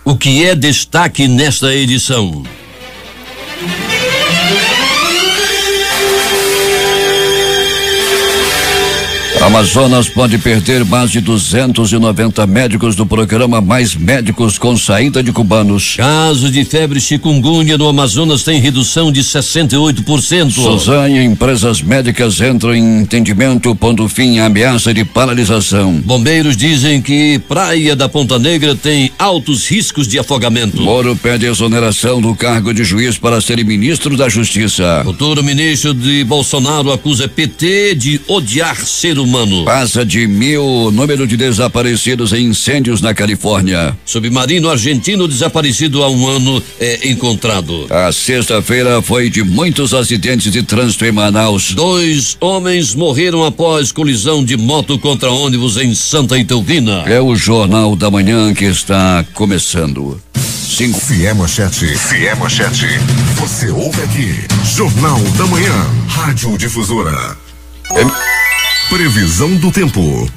O que é destaque nesta edição? Amazonas pode perder mais de 290 médicos do programa Mais Médicos com saída de cubanos. Casos de febre chikungunya no Amazonas tem redução de 68%. Suzane e empresas médicas entram em entendimento, pondo fim à ameaça de paralisação. Bombeiros dizem que Praia da Ponta Negra tem altos riscos de afogamento. Moro pede exoneração do cargo de juiz para ser ministro da Justiça. Futuro ministro de Bolsonaro acusa PT de odiar ser humano. Passa de 1.000 o número de desaparecidos em incêndios na Califórnia. Submarino argentino desaparecido há um ano é encontrado. A sexta-feira foi de muitos acidentes de trânsito em Manaus. 2 homens morreram após colisão de moto contra ônibus em Santa Itelvina. É o Jornal da Manhã que está começando. Fié Manchete. Você ouve aqui. Jornal da Manhã. Rádio Difusora. Previsão do tempo.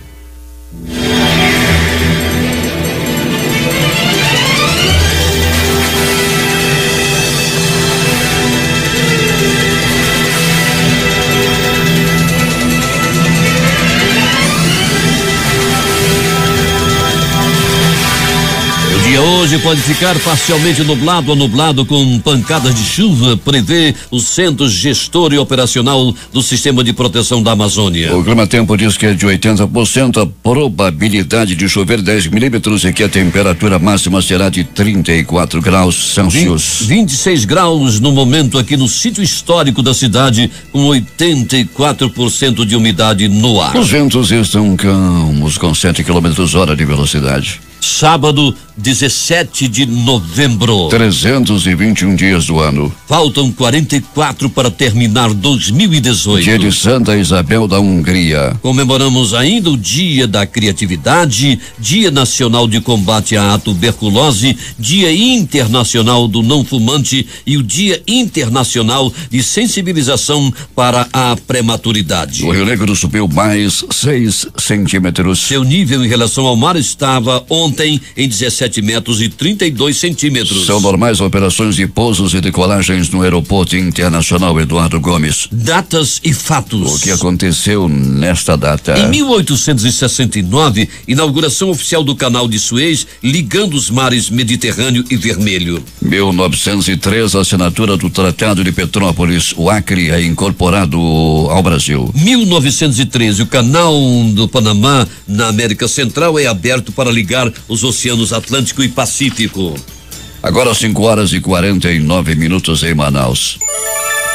O dia hoje pode ficar parcialmente nublado ou nublado com pancadas de chuva, prevê o Centro Gestor e Operacional do Sistema de Proteção da Amazônia. O clima-tempo diz que é de 80% a probabilidade de chover 10 milímetros e que a temperatura máxima será de 34 graus Celsius. 26 graus no momento aqui no sítio histórico da cidade, com 84% de umidade no ar. Os ventos estão calmos com 7 km/h de velocidade. Sábado, 17 de novembro. 321 dias do ano. Faltam 44 para terminar 2018. Dia de Santa Isabel da Hungria. Comemoramos ainda o Dia da Criatividade, Dia Nacional de Combate à Tuberculose, Dia Internacional do Não Fumante e o Dia Internacional de Sensibilização para a Prematuridade. O Rio Negro subiu mais 6 centímetros. Seu nível em relação ao mar estava ontem em 17 metros e 32 centímetros. São normais operações de pousos e decolagens no Aeroporto Internacional Eduardo Gomes. Datas e fatos. O que aconteceu nesta data? Em 1869, inauguração oficial do Canal de Suez, ligando os mares Mediterrâneo e Vermelho. 1903, assinatura do Tratado de Petrópolis. O Acre é incorporado ao Brasil. 1913, o Canal do Panamá, na América Central, é aberto para ligar os oceanos Atlântico e Pacífico. Agora 5h49 em Manaus.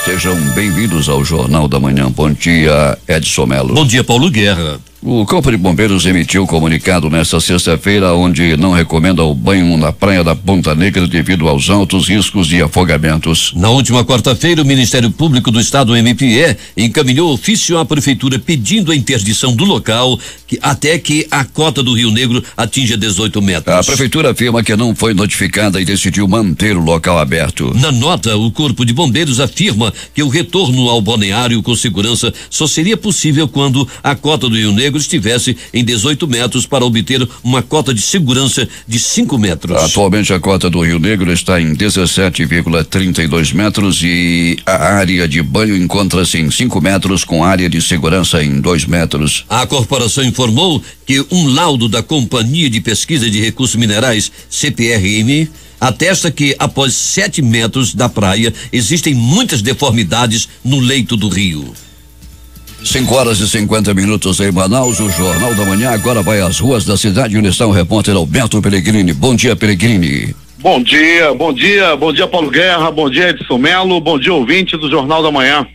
Sejam bem-vindos ao Jornal da Manhã. Bom dia, Edson Melo. Bom dia, Paulo Guerra. O Corpo de Bombeiros emitiu comunicado nesta sexta-feira, onde não recomenda o banho na Praia da Ponta Negra devido aos altos riscos de afogamentos. Na última quarta-feira, o Ministério Público do Estado, MPE, encaminhou ofício à Prefeitura pedindo a interdição do local até que a cota do Rio Negro atinja 18 metros. A Prefeitura afirma que não foi notificada e decidiu manter o local aberto. Na nota, o Corpo de Bombeiros afirma que o retorno ao balneário com segurança só seria possível quando a cota do Rio Negro estivesse em 18 metros para obter uma cota de segurança de 5 metros. Atualmente a cota do Rio Negro está em 17,32 metros e a área de banho encontra-se em 5 metros com área de segurança em 2 metros. A corporação informou que um laudo da Companhia de Pesquisa de Recursos Minerais, CPRM, atesta que após 7 metros da praia existem muitas deformidades no leito do rio. 5h50 em Manaus, o Jornal da Manhã agora vai às ruas da cidade, onde está o repórter Alberto Pellegrini. Bom dia, Pellegrini. Bom dia, Paulo Guerra, bom dia, Edson Melo, bom dia, ouvinte do Jornal da Manhã.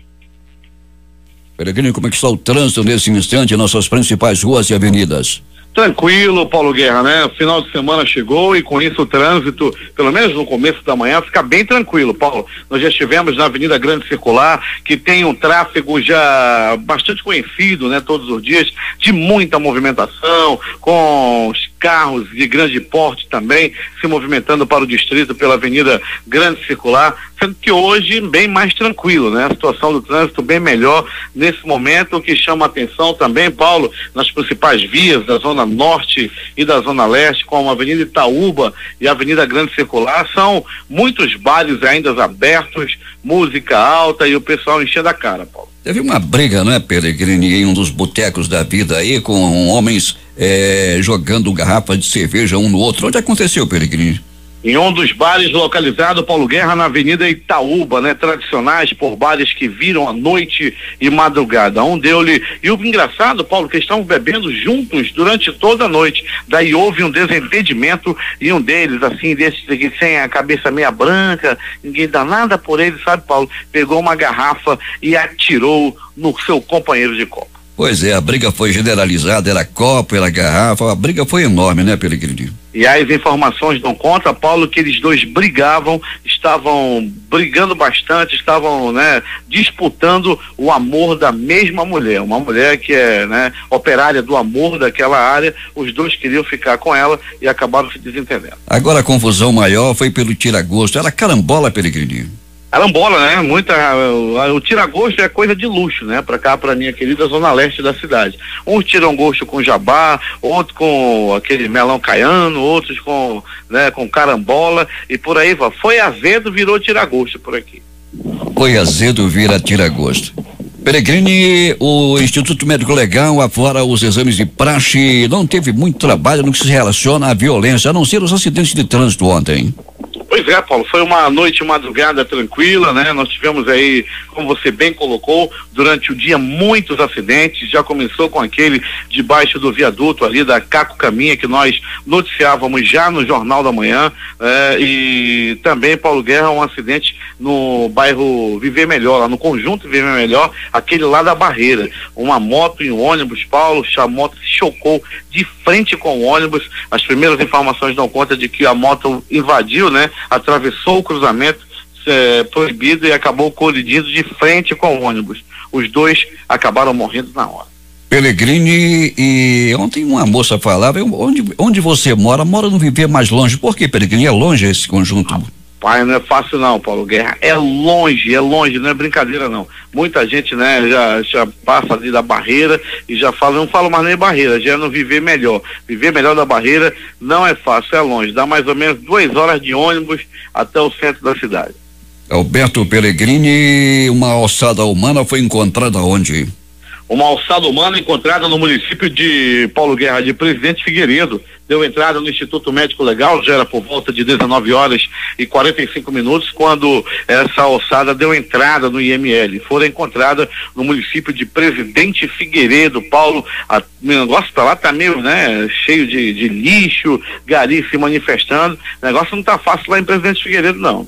Pellegrini, como é que está o trânsito nesse instante em nossas principais ruas e avenidas? Tranquilo, Paulo Guerra, né? O final de semana chegou e com isso o trânsito, pelo menos no começo da manhã, fica bem tranquilo, Paulo. Nós já estivemos na Avenida Grande Circular, que tem um tráfego já bastante conhecido, né? Todos os dias, de muita movimentação, com carros de grande porte também se movimentando para o distrito pela Avenida Grande Circular, sendo que hoje bem mais tranquilo, né? A situação do trânsito bem melhor nesse momento. O que chama a atenção também, Paulo, nas principais vias da Zona Norte e da Zona Leste, como a Avenida Itaúba e a Avenida Grande Circular, são muitos bares ainda abertos, música alta e o pessoal enchendo a cara, Paulo. Teve uma briga, não é, Peregrini, em um dos botecos da vida aí, com homens jogando garrafa de cerveja um no outro. Onde aconteceu, Peregrini? Em um dos bares localizado, Paulo Guerra, na Avenida Itaúba, né? Tradicionais por bares que viram a noite e madrugada. Um deu-lhe. E o engraçado, Paulo, que estavam bebendo juntos durante toda a noite. Daí houve um desentendimento e um deles, assim, desses aqui, sem a cabeça meia branca, ninguém dá nada por ele, sabe, Paulo? Pegou uma garrafa e atirou no seu companheiro de copo. Pois é, a briga foi generalizada, era copo, era garrafa, a briga foi enorme, né, Peregrini? E as informações dão conta, Paulo, que eles dois brigavam, estavam brigando bastante, estavam, né, disputando o amor da mesma mulher, uma mulher que é, né, operária do amor daquela área. Os dois queriam ficar com ela e acabaram se desentendendo. Agora a confusão maior foi pelo tira-gosto, era carambola, Peregrini. Carambola, né? O tira-gosto é coisa de luxo, né? Pra cá, pra minha querida Zona Leste da cidade. Uns tiram gosto com jabá, outros com aquele melão caiano, outros com, né, com carambola e por aí vai. Foi azedo, virou tira-gosto por aqui. Foi azedo, vira tira-gosto. Peregrini, o Instituto Médico Legal, afora os exames de praxe, não teve muito trabalho no que se relaciona à violência, a não ser os acidentes de trânsito ontem. Pois é, Paulo, foi uma noite e madrugada tranquila, né? Nós tivemos aí, como você bem colocou, durante o dia muitos acidentes. Já começou com aquele debaixo do viaduto ali da Caco Caminha, que nós noticiávamos já no Jornal da Manhã, e também, Paulo Guerra, um acidente no bairro Viver Melhor, lá no conjunto Viver Melhor, aquele lá da Barreira. Uma moto e um ônibus, Paulo, a moto se chocou de frente com o ônibus. As primeiras informações dão conta de que a moto invadiu, né? Atravessou o cruzamento proibido e acabou colidindo de frente com o ônibus. Os dois acabaram morrendo na hora. Peregrini, e ontem uma moça falava, onde você mora no Viver Mais Longe. Por que, Peregrini? É longe esse conjunto? Pai, não é fácil não, Paulo Guerra, é longe, não é brincadeira não. Muita gente, né, já passa ali da Barreira e já fala, não falo mais nem Barreira, já é no Viver Melhor da Barreira, não é fácil, é longe, dá mais ou menos 2 horas de ônibus até o centro da cidade. Alberto Peregrini, uma ossada humana foi encontrada onde? Uma ossada humana encontrada no município de Paulo Guerra, de Presidente Figueiredo. Deu entrada no Instituto Médico Legal, já era por volta de 19h45, quando essa ossada deu entrada no IML. Foram encontrada no município de Presidente Figueiredo, Paulo. O negócio pra lá tá meio, né, cheio de lixo, gari se manifestando. O negócio não tá fácil lá em Presidente Figueiredo, não.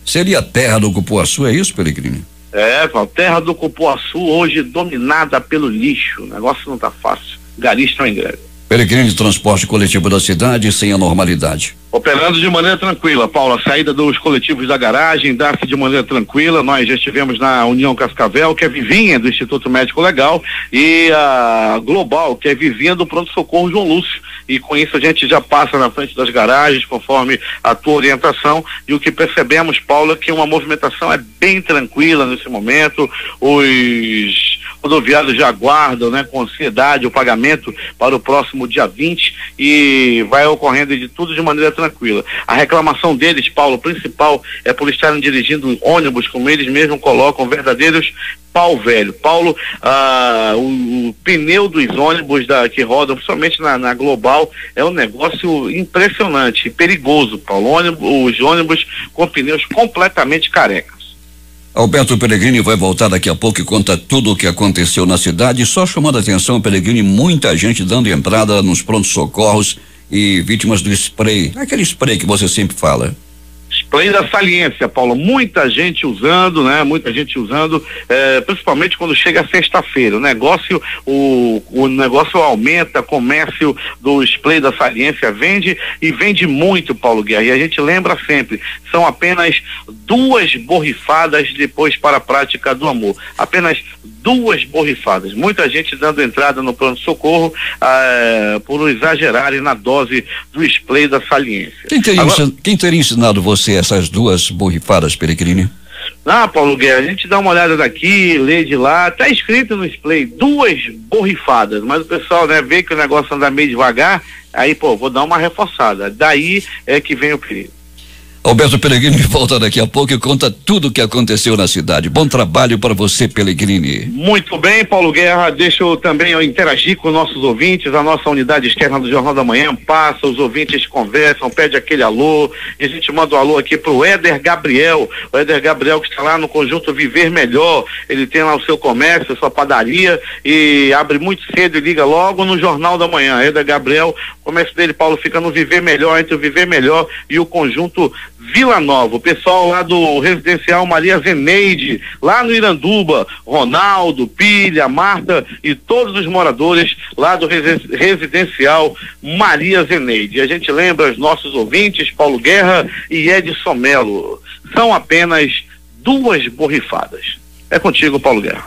Seria a terra do Cupuaçu, é isso, Peregrini? A terra do Cupuaçu hoje dominada pelo lixo. O negócio não tá fácil. Garis estão em greve. Peregrino de transporte coletivo da cidade sem anormalidade. Operando de maneira tranquila, Paulo. A saída dos coletivos da garagem dá-se de maneira tranquila. Nós já estivemos na União Cascavel, que é vizinha do Instituto Médico Legal, e a Global, que é vizinha do Pronto-Socorro João Lúcio. E com isso a gente já passa na frente das garagens, conforme a tua orientação. E o que percebemos, Paulo, é que uma movimentação é bem tranquila nesse momento. Os rodoviários já aguardam, né, com ansiedade o pagamento para o próximo dia 20 e vai ocorrendo de tudo de maneira tranquila. A reclamação deles, Paulo, principal é por estarem dirigindo ônibus, como eles mesmos colocam, verdadeiros pau velho. Paulo, o pneu dos ônibus que rodam, principalmente na Global, é um negócio impressionante e perigoso, Paulo. Os ônibus com pneus completamente carecas. Alberto Peregrini vai voltar daqui a pouco e conta tudo o que aconteceu na cidade, só chamando a atenção, Peregrini, muita gente dando entrada nos prontos-socorros e vítimas do spray, aquele spray que você sempre fala. display da saliência, Paulo, muita gente usando, né? Muita gente usando, principalmente quando chega a sexta-feira. O negócio aumenta, comércio do display da saliência vende e vende muito, Paulo Guerra. E a gente lembra sempre, são apenas 2 borrifadas depois para a prática do amor. Apenas 2 borrifadas. Muita gente dando entrada no pronto-socorro por exagerarem na dose do spray da saliência. Quem teria ensinado você essas 2 borrifadas, Peregrini? Paulo Guerra, a gente dá uma olhada daqui, lê de lá, tá escrito no display 2 borrifadas, mas o pessoal, né, vê que o negócio anda meio devagar, aí, vou dar uma reforçada. Daí é que vem o perigo. Alberto Peregrini volta daqui a pouco e conta tudo o que aconteceu na cidade. Bom trabalho para você, Peregrini. Muito bem, Paulo Guerra. Deixa eu também interagir com nossos ouvintes. A nossa unidade externa do Jornal da Manhã passa, os ouvintes conversam, pede aquele alô. E a gente manda um alô aqui pro Éder Gabriel. O Éder Gabriel que está lá no Conjunto Viver Melhor. Ele tem lá o seu comércio, a sua padaria e abre muito cedo e liga logo no Jornal da Manhã. Éder Gabriel, o comércio dele, Paulo, fica no Viver Melhor, entre o Viver Melhor e o Conjunto Vila Nova. O pessoal lá do Residencial Maria Zeneide, lá no Iranduba, Ronaldo, Pilha, Marta e todos os moradores lá do Residencial Maria Zeneide. E a gente lembra os nossos ouvintes, Paulo Guerra e Edson Melo. São apenas 2 borrifadas. É contigo, Paulo Guerra.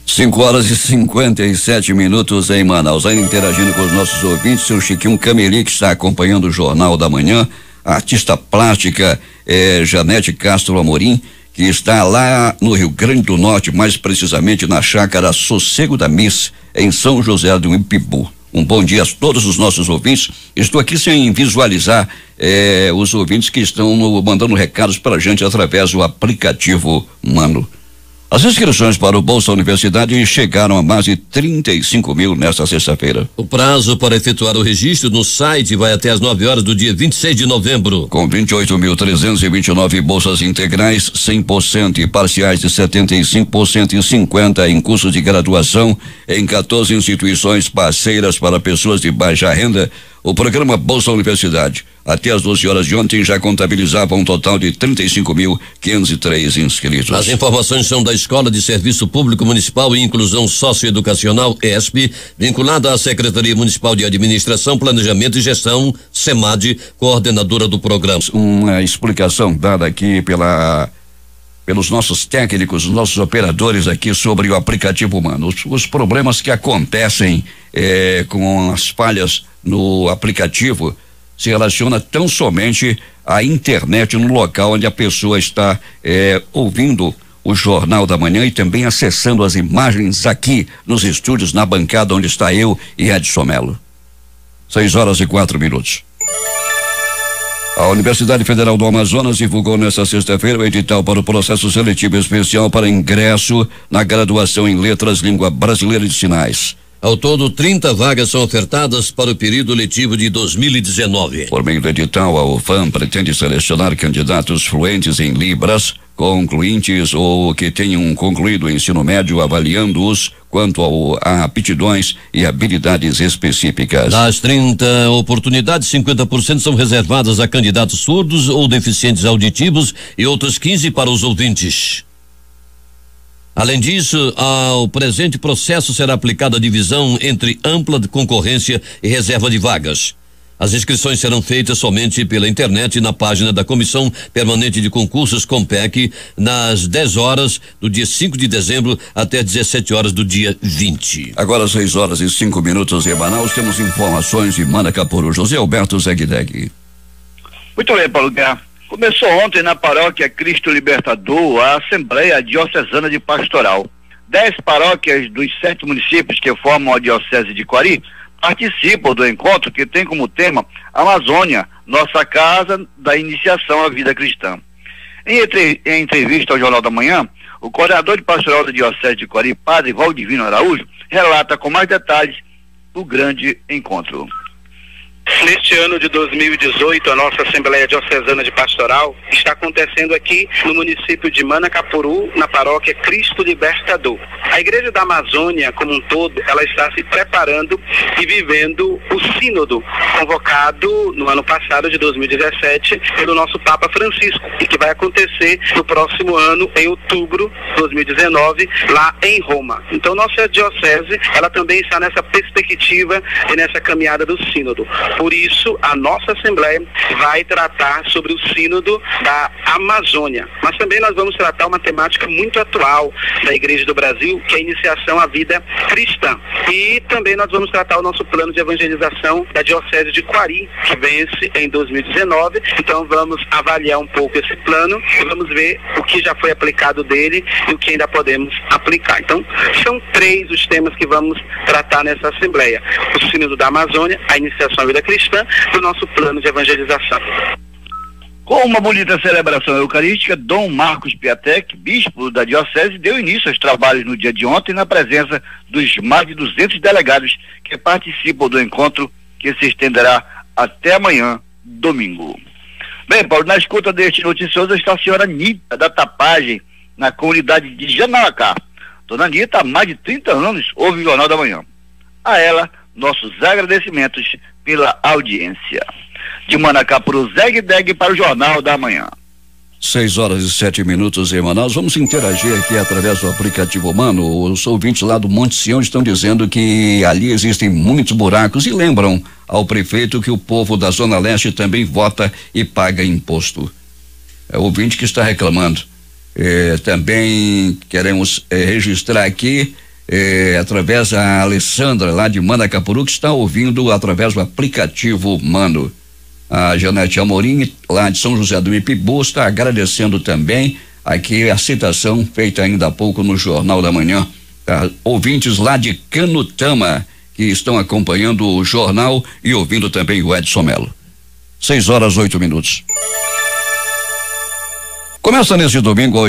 5h57 em Manaus. Ainda interagindo com os nossos ouvintes, seu Chiquinho Cameli, que está acompanhando o Jornal da Manhã. A artista plástica Janete Castro Amorim, que está lá no Rio Grande do Norte, mais precisamente na chácara Sossego da Miss, em São José do Ipibu. Um bom dia a todos os nossos ouvintes. Estou aqui sem visualizar os ouvintes que estão mandando recados para a gente através do aplicativo Mano. As inscrições para o Bolsa Universidade chegaram a mais de 35 mil nesta sexta-feira. O prazo para efetuar o registro no site vai até às 9 horas do dia 26 de novembro. Com 28.329 bolsas integrais, 100% e parciais de 75% e 50% em cursos de graduação em 14 instituições parceiras para pessoas de baixa renda, o programa Bolsa Universidade, até às 12 horas de ontem, já contabilizava um total de 35.503 inscritos. As informações são da Escola de Serviço Público Municipal e Inclusão Socioeducacional, ESP, vinculada à Secretaria Municipal de Administração, Planejamento e Gestão, SEMAD, coordenadora do programa. Uma explicação dada aqui pelos nossos técnicos, nossos operadores aqui sobre o aplicativo Mano. Os problemas que acontecem com as falhas no aplicativo se relaciona tão somente à internet no local onde a pessoa está ouvindo o Jornal da Manhã e também acessando as imagens aqui nos estúdios, na bancada onde está eu e Edson Melo. 6h04. A Universidade Federal do Amazonas divulgou nesta sexta-feira o edital para o processo seletivo especial para ingresso na graduação em Letras Língua Brasileira de Sinais. Ao todo, 30 vagas são ofertadas para o período letivo de 2019. Por meio do edital, a UFAM pretende selecionar candidatos fluentes em Libras, concluintes ou que tenham concluído o ensino médio, avaliando-os quanto a aptidões e habilidades específicas. Das 30 oportunidades, 50% são reservadas a candidatos surdos ou deficientes auditivos e outras 15 para os ouvintes. Além disso, ao presente processo será aplicada a divisão entre ampla concorrência e reserva de vagas. As inscrições serão feitas somente pela internet na página da Comissão Permanente de Concursos Compec, nas 10 horas do dia 5 de dezembro até 17 horas do dia 20. Agora 6h05 em Manaus, temos informações de Manacapuru. José Alberto Zegdeg. Muito bem, Paulo Guerra. Começou ontem na paróquia Cristo Libertador a Assembleia Diocesana de Pastoral. 10 paróquias dos 7 municípios que formam a Diocese de Coari participam do encontro, que tem como tema Amazônia, nossa casa da iniciação à vida cristã. Em entrevista ao Jornal da Manhã, o coordenador de pastoral da Diocese de Coari, Padre Valdivino Araújo, relata com mais detalhes o grande encontro. Neste ano de 2018, a nossa Assembleia Diocesana de Pastoral está acontecendo aqui no município de Manacapuru, na paróquia Cristo Libertador. A Igreja da Amazônia, como um todo, ela está se preparando e vivendo o sínodo convocado no ano passado, de 2017, pelo nosso Papa Francisco, e que vai acontecer no próximo ano, em outubro de 2019, lá em Roma. Então, nossa diocese, ela também está nessa perspectiva e nessa caminhada do sínodo. Por isso, a nossa Assembleia vai tratar sobre o sínodo da Amazônia. Mas também nós vamos tratar uma temática muito atual da Igreja do Brasil, que é a iniciação à vida cristã. E também nós vamos tratar o nosso plano de evangelização da Diocese de Quari, que vence em 2019. Então vamos avaliar um pouco esse plano e vamos ver o que já foi aplicado dele e o que ainda podemos aplicar. Então, são 3 os temas que vamos tratar nessa Assembleia: o sínodo da Amazônia, a iniciação à vida cristã e o nosso plano de evangelização. Com uma bonita celebração eucarística, Dom Marcos Piatek, bispo da Diocese, deu início aos trabalhos no dia de ontem na presença dos mais de 200 delegados que participam do encontro, que se estenderá até amanhã, domingo. Bem, Paulo, na escuta deste noticioso está a senhora Anitta da Tapagem, na comunidade de Janauacá. Dona Anitta, há mais de 30 anos, ouve o Jornal da Manhã. A ela, nossos agradecimentos pela audiência. De Manacapuru, Zeg para o Jornal da Manhã. 6h07 em Manaus. Vamos interagir aqui através do aplicativo Mano. Os ouvintes lá do Monte Sião estão dizendo que ali existem muitos buracos e lembram ao prefeito que o povo da Zona Leste também vota e paga imposto. É o ouvinte que está reclamando. Também queremos registrar aqui através da Alessandra lá de Manacapuru, que está ouvindo através do aplicativo Mano. A Janete Amorim, lá de São José do Ipibu, está agradecendo também aqui a citação feita ainda há pouco no Jornal da Manhã. Ouvintes lá de Canutama, que estão acompanhando o jornal e ouvindo também o Edson Melo. 6h08. Começa neste domingo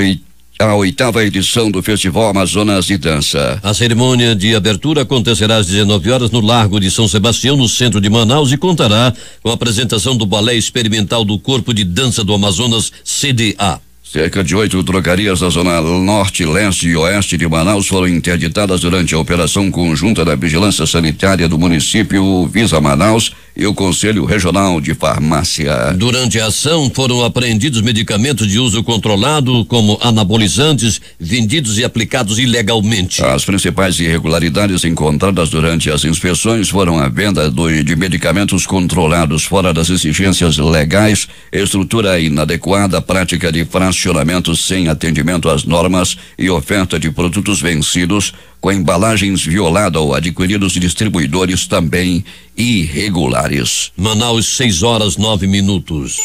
a 8ª edição do Festival Amazonas de Dança. A cerimônia de abertura acontecerá às 19 horas no Largo de São Sebastião, no centro de Manaus, e contará com a apresentação do Balé Experimental do Corpo de Dança do Amazonas, CDA. Cerca de 8 drogarias da zona norte, leste e oeste de Manaus foram interditadas durante a operação conjunta da Vigilância Sanitária do município Visa Manaus e o Conselho Regional de Farmácia. Durante a ação foram apreendidos medicamentos de uso controlado, como anabolizantes, vendidos e aplicados ilegalmente. As principais irregularidades encontradas durante as inspeções foram a venda de medicamentos controlados fora das exigências legais, estrutura inadequada, prática de fracionamento sem atendimento às normas e oferta de produtos vencidos com embalagens violadas ou adquiridos de distribuidores também irregulares. Manaus, 6h09.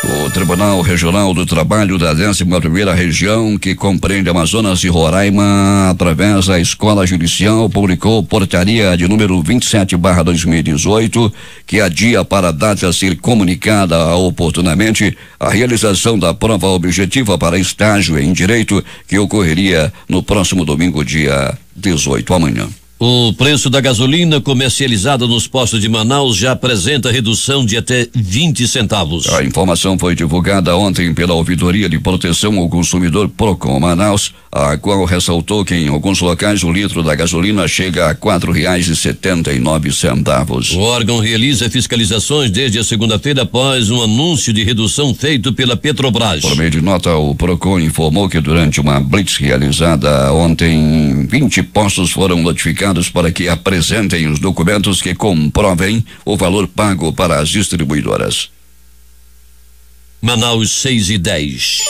O Tribunal Regional do Trabalho da 11ª Região, que compreende Amazonas e Roraima, através da Escola Judicial, publicou portaria de número 27/2018, que adia para a data a ser comunicada oportunamente a realização da prova objetiva para estágio em Direito, que ocorreria no próximo domingo, dia 18, amanhã. O preço da gasolina comercializada nos postos de Manaus já apresenta redução de até 20 centavos. A informação foi divulgada ontem pela Ouvidoria de Proteção ao Consumidor Procon Manaus, a qual ressaltou que em alguns locais o litro da gasolina chega a R$4,79. O órgão realiza fiscalizações desde a segunda-feira após um anúncio de redução feito pela Petrobras. Por meio de nota, o Procon informou que durante uma blitz realizada ontem, 20 postos foram notificados para que apresentem os documentos que comprovem o valor pago para as distribuidoras. Manaus, 6h10.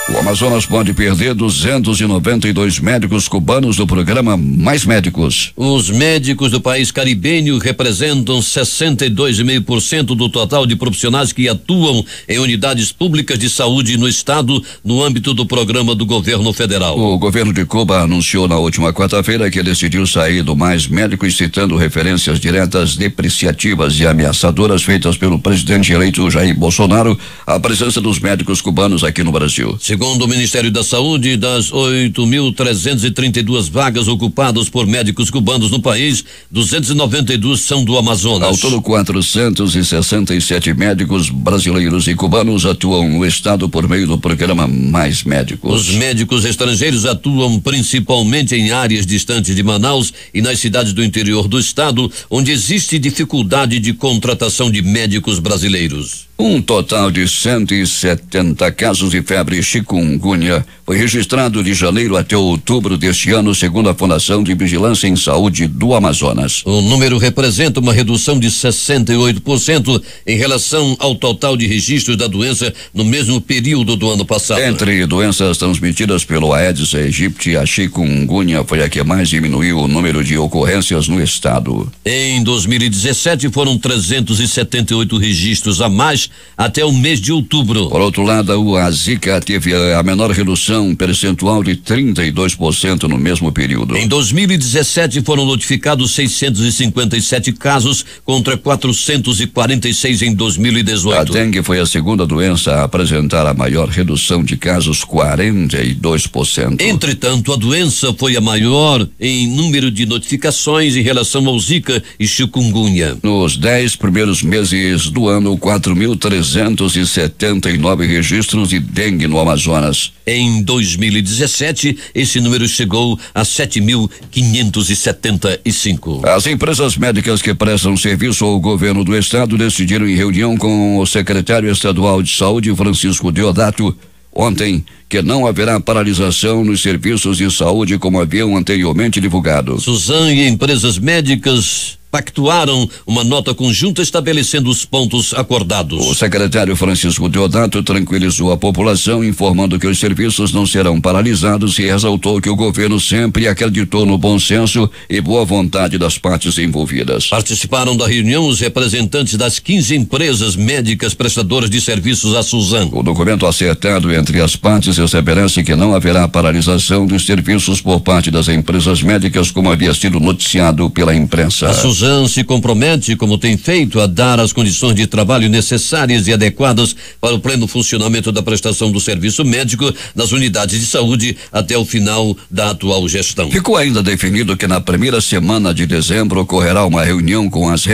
O Amazonas pode perder 292 médicos cubanos do programa Mais Médicos. Os médicos do país caribenho representam 62,5% do total de profissionais que atuam em unidades públicas de saúde no estado, no âmbito do programa do governo federal. O governo de Cuba anunciou na última quarta-feira que decidiu sair do Mais Médicos, citando referências diretas, depreciativas e ameaçadoras feitas pelo presidente eleito Jair Bolsonaro à presença dos médicos cubanos aqui no Brasil. Segundo o Ministério da Saúde, das 8.332 vagas ocupadas por médicos cubanos no país, 292 são do Amazonas. Ao todo, 467 médicos brasileiros e cubanos atuam no estado por meio do programa Mais Médicos. Os médicos estrangeiros atuam principalmente em áreas distantes de Manaus e nas cidades do interior do estado, onde existe dificuldade de contratação de médicos brasileiros. Um total de 170 casos de febre chikungunya foi registrado de janeiro até outubro deste ano, segundo a Fundação de Vigilância em Saúde do Amazonas. O número representa uma redução de 68% em relação ao total de registros da doença no mesmo período do ano passado. Entre doenças transmitidas pelo Aedes aegypti, a chikungunya foi a que mais diminuiu o número de ocorrências no estado. Em 2017 foram 378 registros a mais até o mês de outubro. Por outro lado, a Zika teve a menor redução percentual de 32% no mesmo período. Em 2017 foram notificados 657 casos contra 446 em 2018. A dengue foi a segunda doença a apresentar a maior redução de casos, 42%. Entretanto, a doença foi a maior em número de notificações em relação ao Zika e chikungunya. Nos 10 primeiros meses do ano, 4.379 registros de dengue no Amazonas. Em 2017, esse número chegou a 7.575. As empresas médicas que prestam serviço ao governo do estado decidiram em reunião com o secretário estadual de saúde, Francisco Deodato, ontem, que não haverá paralisação nos serviços de saúde como haviam anteriormente divulgado. Suzan e empresas médicas pactuaram uma nota conjunta estabelecendo os pontos acordados. O secretário Francisco Deodato tranquilizou a população, informando que os serviços não serão paralisados e ressaltou que o governo sempre acreditou no bom senso e boa vontade das partes envolvidas. Participaram da reunião os representantes das 15 empresas médicas prestadoras de serviços à Suzan. O documento acertado entre as partes estabelece que não haverá paralisação dos serviços por parte das empresas médicas, como havia sido noticiado pela imprensa. A Suzan se compromete, como tem feito, a dar as condições de trabalho necessárias e adequadas para o pleno funcionamento da prestação do serviço médico nas unidades de saúde até o final da atual gestão. Ficou ainda definido que na primeira semana de dezembro ocorrerá uma reunião com as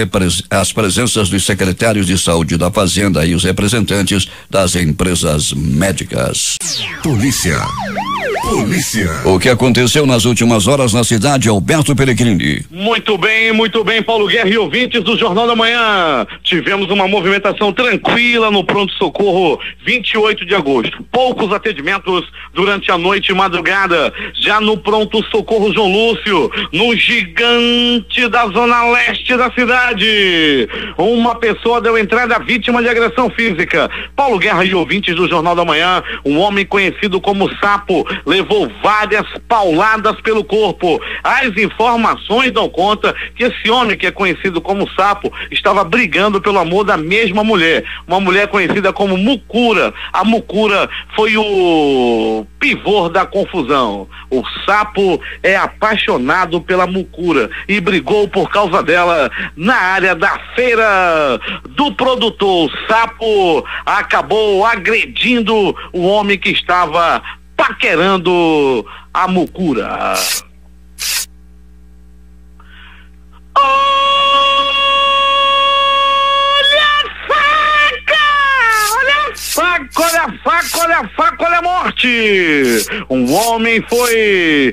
presenças dos secretários de saúde da Fazenda e os representantes das empresas médicas. Polícia. O que aconteceu nas últimas horas na cidade, Alberto Peregrini? Muito bem, Paulo Guerra e ouvintes do Jornal da Manhã. Tivemos uma movimentação tranquila no pronto-socorro 28 de agosto. Poucos atendimentos durante a noite e madrugada. Já no pronto-socorro João Lúcio, no gigante da zona leste da cidade, uma pessoa deu entrada vítima de agressão física. Paulo Guerra e ouvintes do Jornal da Manhã, um homem conhecido como Sapo levou várias pauladas pelo corpo. As informações dão conta que esse homem, que é conhecido como Sapo, estava brigando pelo amor da mesma mulher, uma mulher conhecida como Mucura. A Mucura foi o pivô da confusão. O Sapo é apaixonado pela Mucura e brigou por causa dela na área da feira do produtor. O Sapo acabou agredindo o homem que estava paquerando a Mucura. Olha a faca, olha a morte. Um homem foi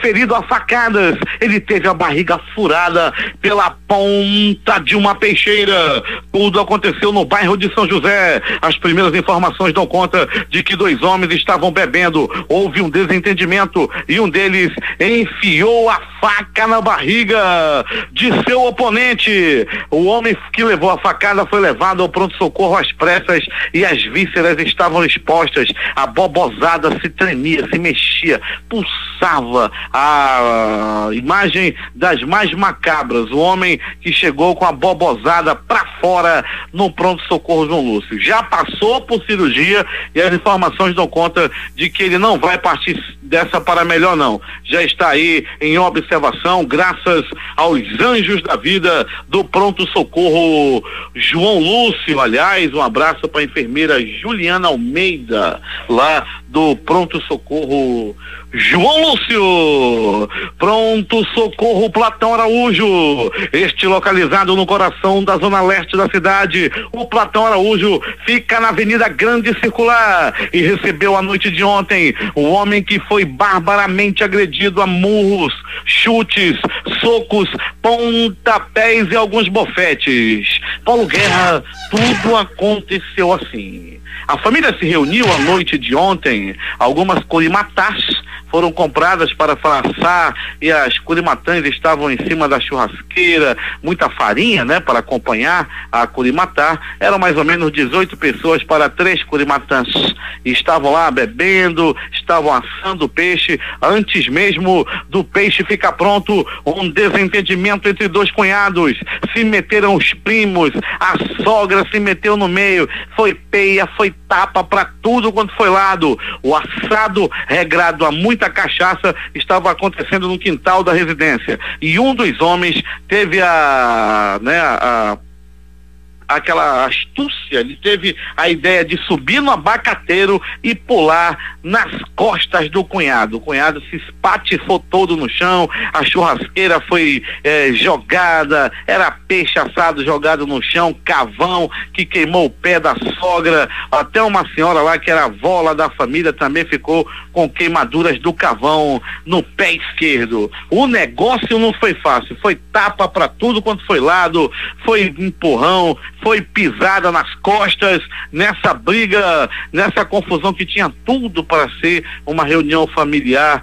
ferido a facadas. Ele teve a barriga furada pela ponta de uma peixeira. Tudo aconteceu no bairro de São José. As primeiras informações dão conta de que 2 homens estavam bebendo. Houve um desentendimento e um deles enfiou a faca na barriga de seu oponente. O homem que levou a facada foi levado ao pronto-socorro às pressas e as vísceras estavam expostas. A bobozada se tremia, se mexia, pulsava esboçava a imagem das mais macabras, o homem que chegou com a bobozada pra fora no pronto-socorro João Lúcio. Já passou por cirurgia e as informações dão conta de que ele não vai partir dessa para melhor não. Já está aí em observação, graças aos anjos da vida do pronto-socorro João Lúcio. Aliás, um abraço para a enfermeira Juliana Almeida, lá do pronto-socorro João Lúcio. Pronto-socorro Platão Araújo, este localizado no coração da zona leste da cidade. O Platão Araújo fica na Avenida Grande Circular e recebeu a noite de ontem o homem que foi barbaramente agredido a murros, chutes, socos, pontapés e alguns bofetes. Paulo Guerra, tudo aconteceu assim. A família se reuniu à noite de ontem, algumas curimatás foram compradas para assar e as curimatãs estavam em cima da churrasqueira, muita farinha, né, para acompanhar a curimatá. Eram mais ou menos 18 pessoas para 3 curimatãs. Estavam lá bebendo, estavam assando o peixe. Antes mesmo do peixe ficar pronto, um desentendimento entre 2 cunhados. Se meteram os primos, a sogra se meteu no meio. Foi peia, foi tapa para tudo quanto foi lado. O assado regrado a muita cachaça estava acontecendo no quintal da residência e um dos homens teve aquela astúcia, ele teve a ideia de subir no abacateiro e pular nas costas do cunhado. O cunhado se espatifou todo no chão, a churrasqueira foi jogada, era peixe assado jogado no chão, cavão que queimou o pé da sogra, até uma senhora lá que era avó lá da família também ficou com queimaduras do cavão no pé esquerdo. O negócio não foi fácil, foi tapa para tudo quanto foi lado, foi empurrão, foi pisada nas costas, nessa briga, nessa confusão que tinha tudo para ser uma reunião familiar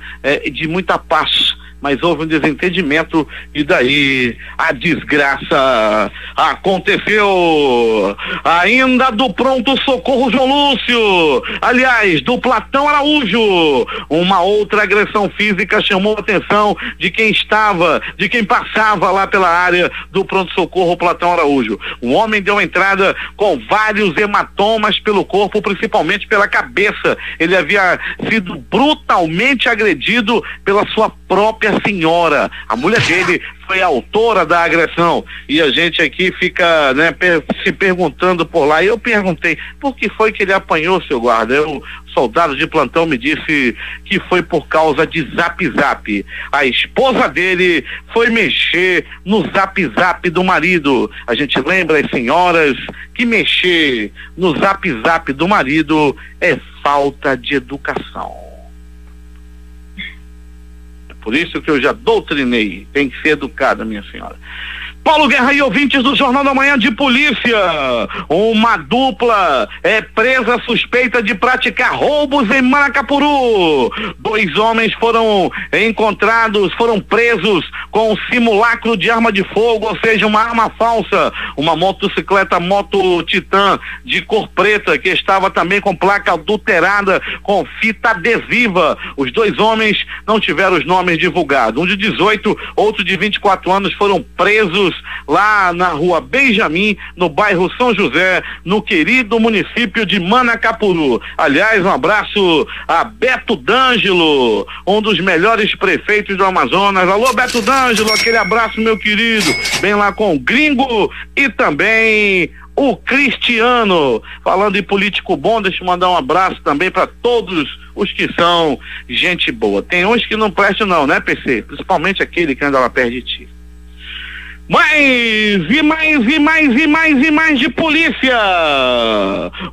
de muita paz. Mas houve um desentendimento e daí a desgraça aconteceu. Ainda do pronto-socorro João Lúcio, aliás, do Platão Araújo, uma outra agressão física chamou a atenção de quem passava lá pela área do pronto-socorro Platão Araújo. Um homem deu entrada com vários hematomas pelo corpo, principalmente pela cabeça. Ele havia sido brutalmente agredido pela sua própria senhora. A mulher dele foi a autora da agressão e a gente aqui fica, né, se perguntando por lá. E eu perguntei, por que foi que ele apanhou, seu guarda? O soldado de plantão me disse que foi por causa de Zap Zap. A esposa dele foi mexer no Zap Zap do marido. A gente lembra, as senhoras, que mexer no Zap Zap do marido é falta de educação. Por isso que eu já doutrinei, tem que ser educada, minha senhora. Paulo Guerra e ouvintes do Jornal da Manhã de Polícia. Uma dupla é presa suspeita de praticar roubos em Manacapuru. 2 homens foram presos com um simulacro de arma de fogo, ou seja, uma arma falsa. Uma motocicleta Moto Titan de cor preta que estava também com placa adulterada com fita adesiva. Os 2 homens não tiveram os nomes divulgados. Um de 18, outro de 24 anos foram presos lá na rua Benjamin, no bairro São José, no querido município de Manacapuru. Aliás, um abraço a Beto D'Angelo, um dos melhores prefeitos do Amazonas. Alô, Beto D'Angelo, aquele abraço, meu querido. Bem lá com o Gringo e também o Cristiano. Falando em político bom, deixa eu mandar um abraço também para todos os que são gente boa. Tem uns que não prestam não, né, PC? Principalmente aquele que anda lá perto de ti. Mais de polícia.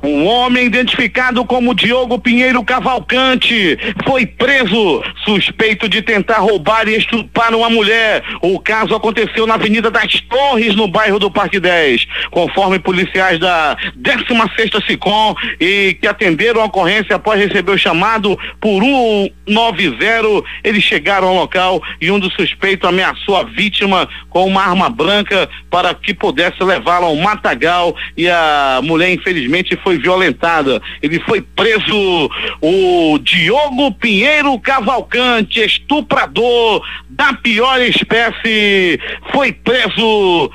Um homem identificado como Diogo Pinheiro Cavalcante foi preso, suspeito de tentar roubar e estuprar uma mulher. O caso aconteceu na Avenida das Torres, no bairro do Parque 10. Conforme policiais da 16ª SICOM e que atenderam a ocorrência após receber o chamado por 190, eles chegaram ao local e um dos suspeitos ameaçou a vítima com uma arma branca para que pudesse levá-la ao matagal, e a mulher infelizmente foi violentada. Ele foi preso, o Diogo Pinheiro Cavalcante, estuprador da pior espécie, foi preso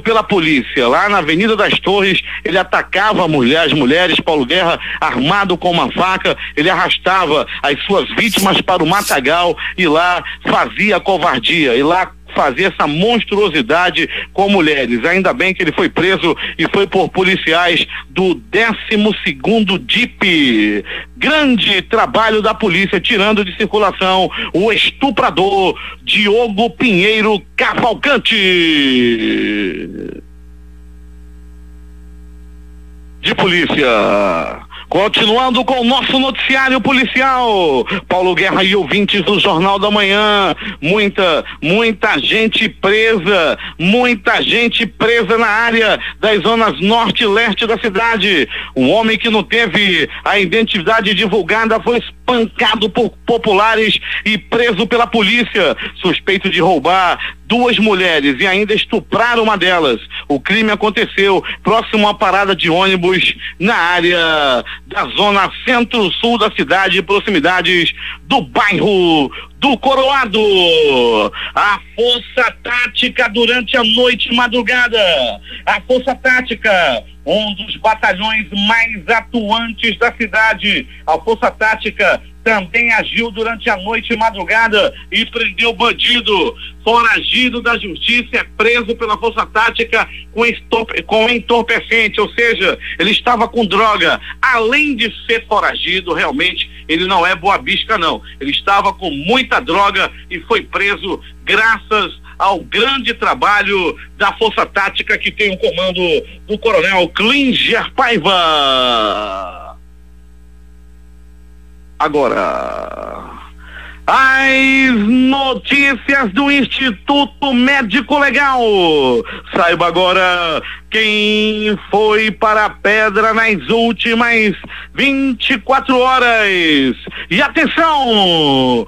pela polícia. Lá na Avenida das Torres, ele atacava as mulheres, Paulo Guerra, armado com uma faca, ele arrastava as suas vítimas para o matagal e lá fazia covardia, e lá fazer essa monstruosidade com mulheres. Ainda bem que ele foi preso e foi por policiais do 12º DIP. Grande trabalho da polícia, tirando de circulação o estuprador Diogo Pinheiro Cavalcante. De polícia. Continuando com o nosso noticiário policial, Paulo Guerra e ouvintes do Jornal da Manhã, muita gente presa na área das zonas norte e leste da cidade. Um homem que não teve a identidade divulgada foi espancado por populares e preso pela polícia, suspeito de roubar 2 mulheres e ainda estuprar uma delas. O crime aconteceu próximo à parada de ônibus na área da zona centro-sul da cidade, proximidades do bairro do Coroado. A Força Tática durante a noite e madrugada. A Força Tática, um dos batalhões mais atuantes da cidade. A Força Tática também agiu durante a noite e madrugada e prendeu bandido. Foragido da justiça é preso pela Força Tática com entorpecente, ou seja, ele estava com droga. Além de ser foragido, realmente ele não é boa bisca não. Ele estava com muita droga e foi preso graças ao grande trabalho da Força Tática, que tem o comando do Coronel Klinger Paiva. Agora, as notícias do Instituto Médico Legal. Saiba agora quem foi para a pedra nas últimas 24 horas. E atenção!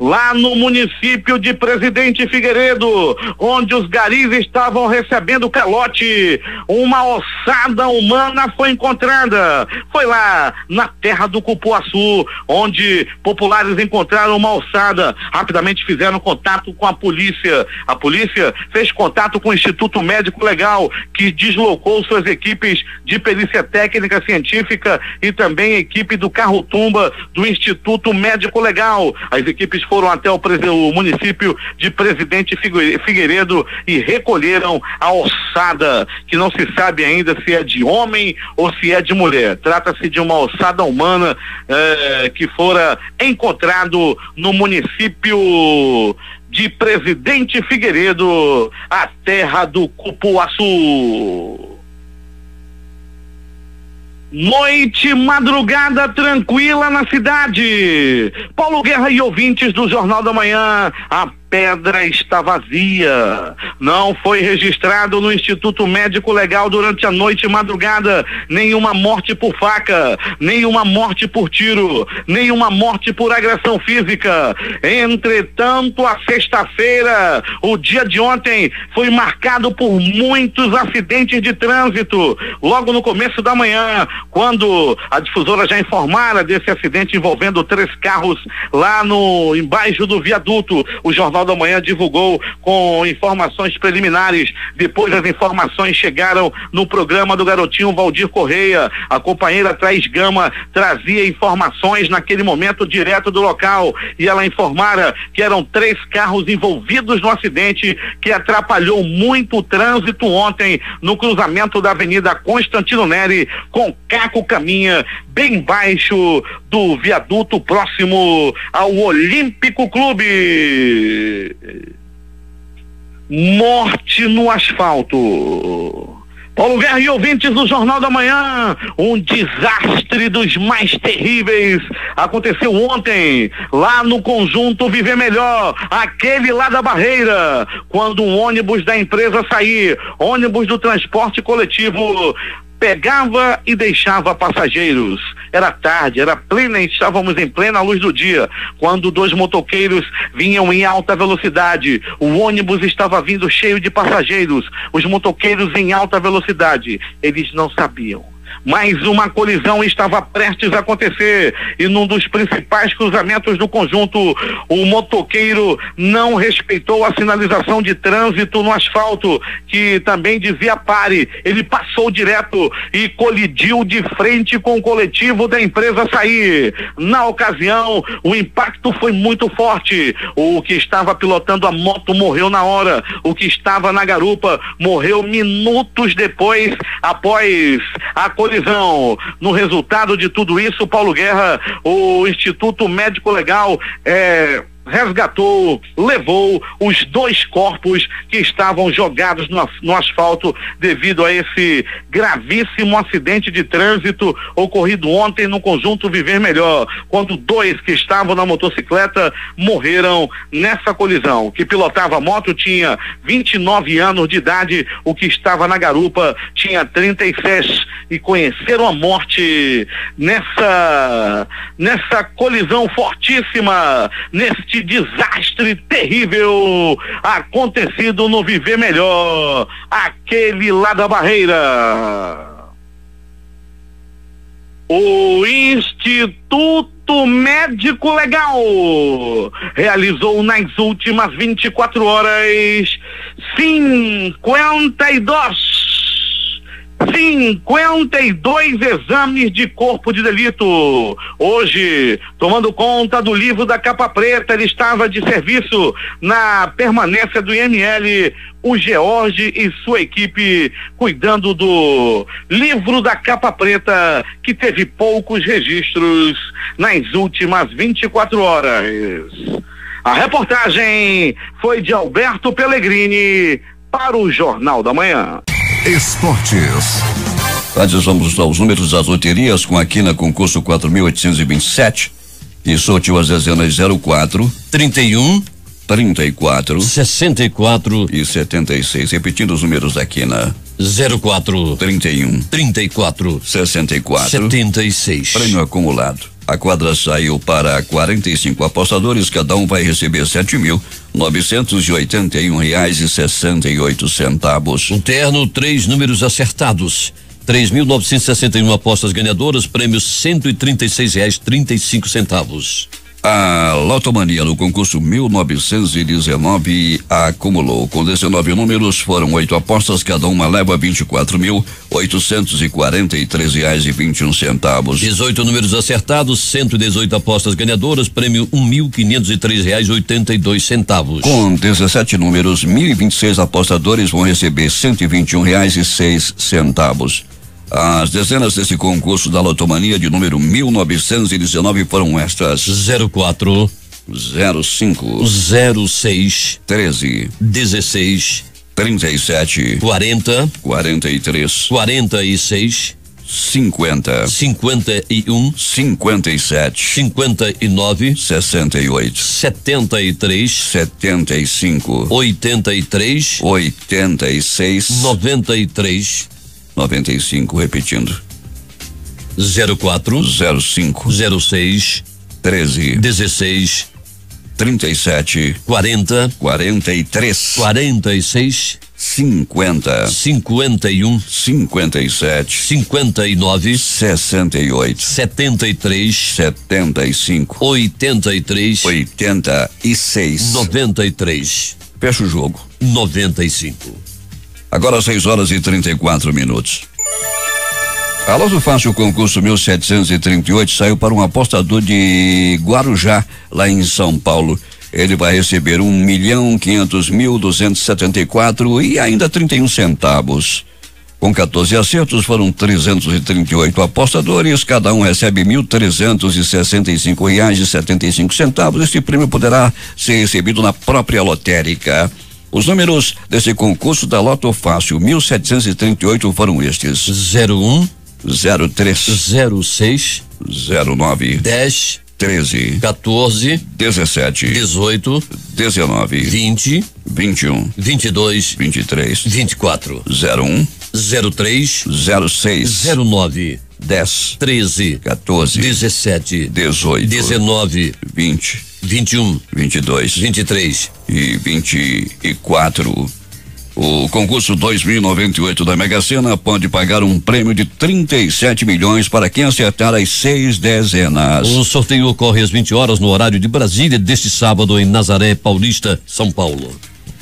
Lá no município de Presidente Figueiredo, onde os garis estavam recebendo calote, uma ossada humana foi encontrada. Foi lá na terra do Cupuaçu, onde populares encontraram uma ossada. Rapidamente fizeram contato com a polícia. A polícia fez contato com o Instituto Médico Legal, que deslocou suas equipes de perícia técnica científica e também a equipe do carro-tumba do Instituto Médico Legal. As equipes foram até o município de Presidente Figueiredo e recolheram a ossada, que não se sabe ainda se é de homem ou se é de mulher. Trata-se de uma ossada humana que fora encontrado no município de Presidente Figueiredo, a terra do Cupuaçu. Noite, madrugada tranquila na cidade. Paulo Guerra e ouvintes do Jornal da Manhã, a pedra está vazia. Não foi registrado no Instituto Médico Legal durante a noite e madrugada nenhuma morte por faca, nenhuma morte por tiro, nenhuma morte por agressão física. Entretanto, a sexta-feira, o dia de ontem, foi marcado por muitos acidentes de trânsito. Logo no começo da manhã, quando a difusora já informara desse acidente envolvendo 3 carros lá embaixo do viaduto, o Jornal da Manhã divulgou com informações preliminares. Depois as informações chegaram no programa do garotinho Valdir Correia. A companheira Thaís Gama trazia informações naquele momento direto do local, e ela informara que eram 3 carros envolvidos no acidente que atrapalhou muito o trânsito ontem no cruzamento da Avenida Constantino Neri com Caco Caminha, bem baixo do viaduto próximo ao Olímpico Clube. Morte no asfalto. Paulo Guerra e ouvintes do Jornal da Manhã, um desastre dos mais terríveis aconteceu ontem, lá no conjunto Viver Melhor, aquele lá da Barreira, quando um ônibus da empresa Sair, ônibus do transporte coletivo, pegava e deixava passageiros. Era tarde, estávamos em plena luz do dia, quando 2 motoqueiros vinham em alta velocidade. O ônibus estava vindo cheio de passageiros, os motoqueiros em alta velocidade. Eles não sabiam. Mais uma colisão estava prestes a acontecer, e num dos principais cruzamentos do conjunto, o motoqueiro não respeitou a sinalização de trânsito no asfalto, que também dizia pare. Ele passou direto e colidiu de frente com o coletivo da empresa Sair. Na ocasião, o impacto foi muito forte. O que estava pilotando a moto morreu na hora. O que estava na garupa morreu minutos depois, após a colisão. No resultado de tudo isso, Paulo Guerra, o Instituto Médico Legal resgatou, levou os 2 corpos que estavam jogados no asfalto devido a esse gravíssimo acidente de trânsito ocorrido ontem no conjunto Viver Melhor, quando 2 que estavam na motocicleta morreram nessa colisão. O que pilotava a moto tinha 29 anos de idade, o que estava na garupa tinha 36, e conheceram a morte nessa colisão fortíssima, neste desastre terrível acontecido no Viver Melhor, aquele lá da Barreira. O Instituto Médico Legal realizou nas últimas 24 horas 52 exames de corpo de delito. Hoje, tomando conta do livro da Capa Preta, ele estava de serviço na permanência do IML, o George e sua equipe cuidando do livro da Capa Preta, que teve poucos registros nas últimas 24 horas. A reportagem foi de Alberto Pellegrini para o Jornal da Manhã. Esportes. Antes vamos aos números das loterias com a quina concurso 4.827, que sorteou as dezenas 04, 31, 34, 64 e 76. Repetindo os números da quina: 04, 31, 34, 64, 76. Prêmio acumulado. A quadra saiu para 45 apostadores, cada um vai receber R$7.981,68. Um terno, 3 números acertados. 3.961 apostas ganhadoras, prêmio R$136,35. A Lotomania no concurso 1919 acumulou. Com 19 números, foram 8 apostas, cada uma leva R$24.843,21. 18 números acertados, 118 apostas ganhadoras, prêmio R$1.503,82. Com 17 números, 1.026 apostadores vão receber R$121,06. As dezenas desse concurso da Lotomania de número 1919 foram estas: 04, 05, 06, 13, 16, 37, 40, 43, 46, 50, 51, 57, 59, 68, 73, 75, 83, 86, 93, 95, repetindo: 04, 05, 06, 13, 16, 37, 40, 43, 46, 50, 51, 57, 59, 68, 73, 75, 83, 86, 93, fecha o jogo. 95. Agora 6h34. A Loto Fácil concurso 1738 saiu para um apostador de Guarujá, lá em São Paulo. Ele vai receber R$1.500.274 e ainda 31 centavos. Com 14 acertos, foram 338 apostadores, cada um recebe R$1.365,75. Este prêmio poderá ser recebido na própria lotérica. Os números desse concurso da Loto Fácil 1738 foram estes: 01, 03, 06, 09, 10, 13, 14, 17, 18, 19, 20, 21, 22, 23, 24, 01, 03 06 09 10 13 14 17 18 19 20 21 22 23 e 24. O concurso 2098 da Mega Sena pode pagar um prêmio de 37 milhões para quem acertar as 6 dezenas. O sorteio ocorre às 20 horas no horário de Brasília deste sábado em Nazaré Paulista, São Paulo.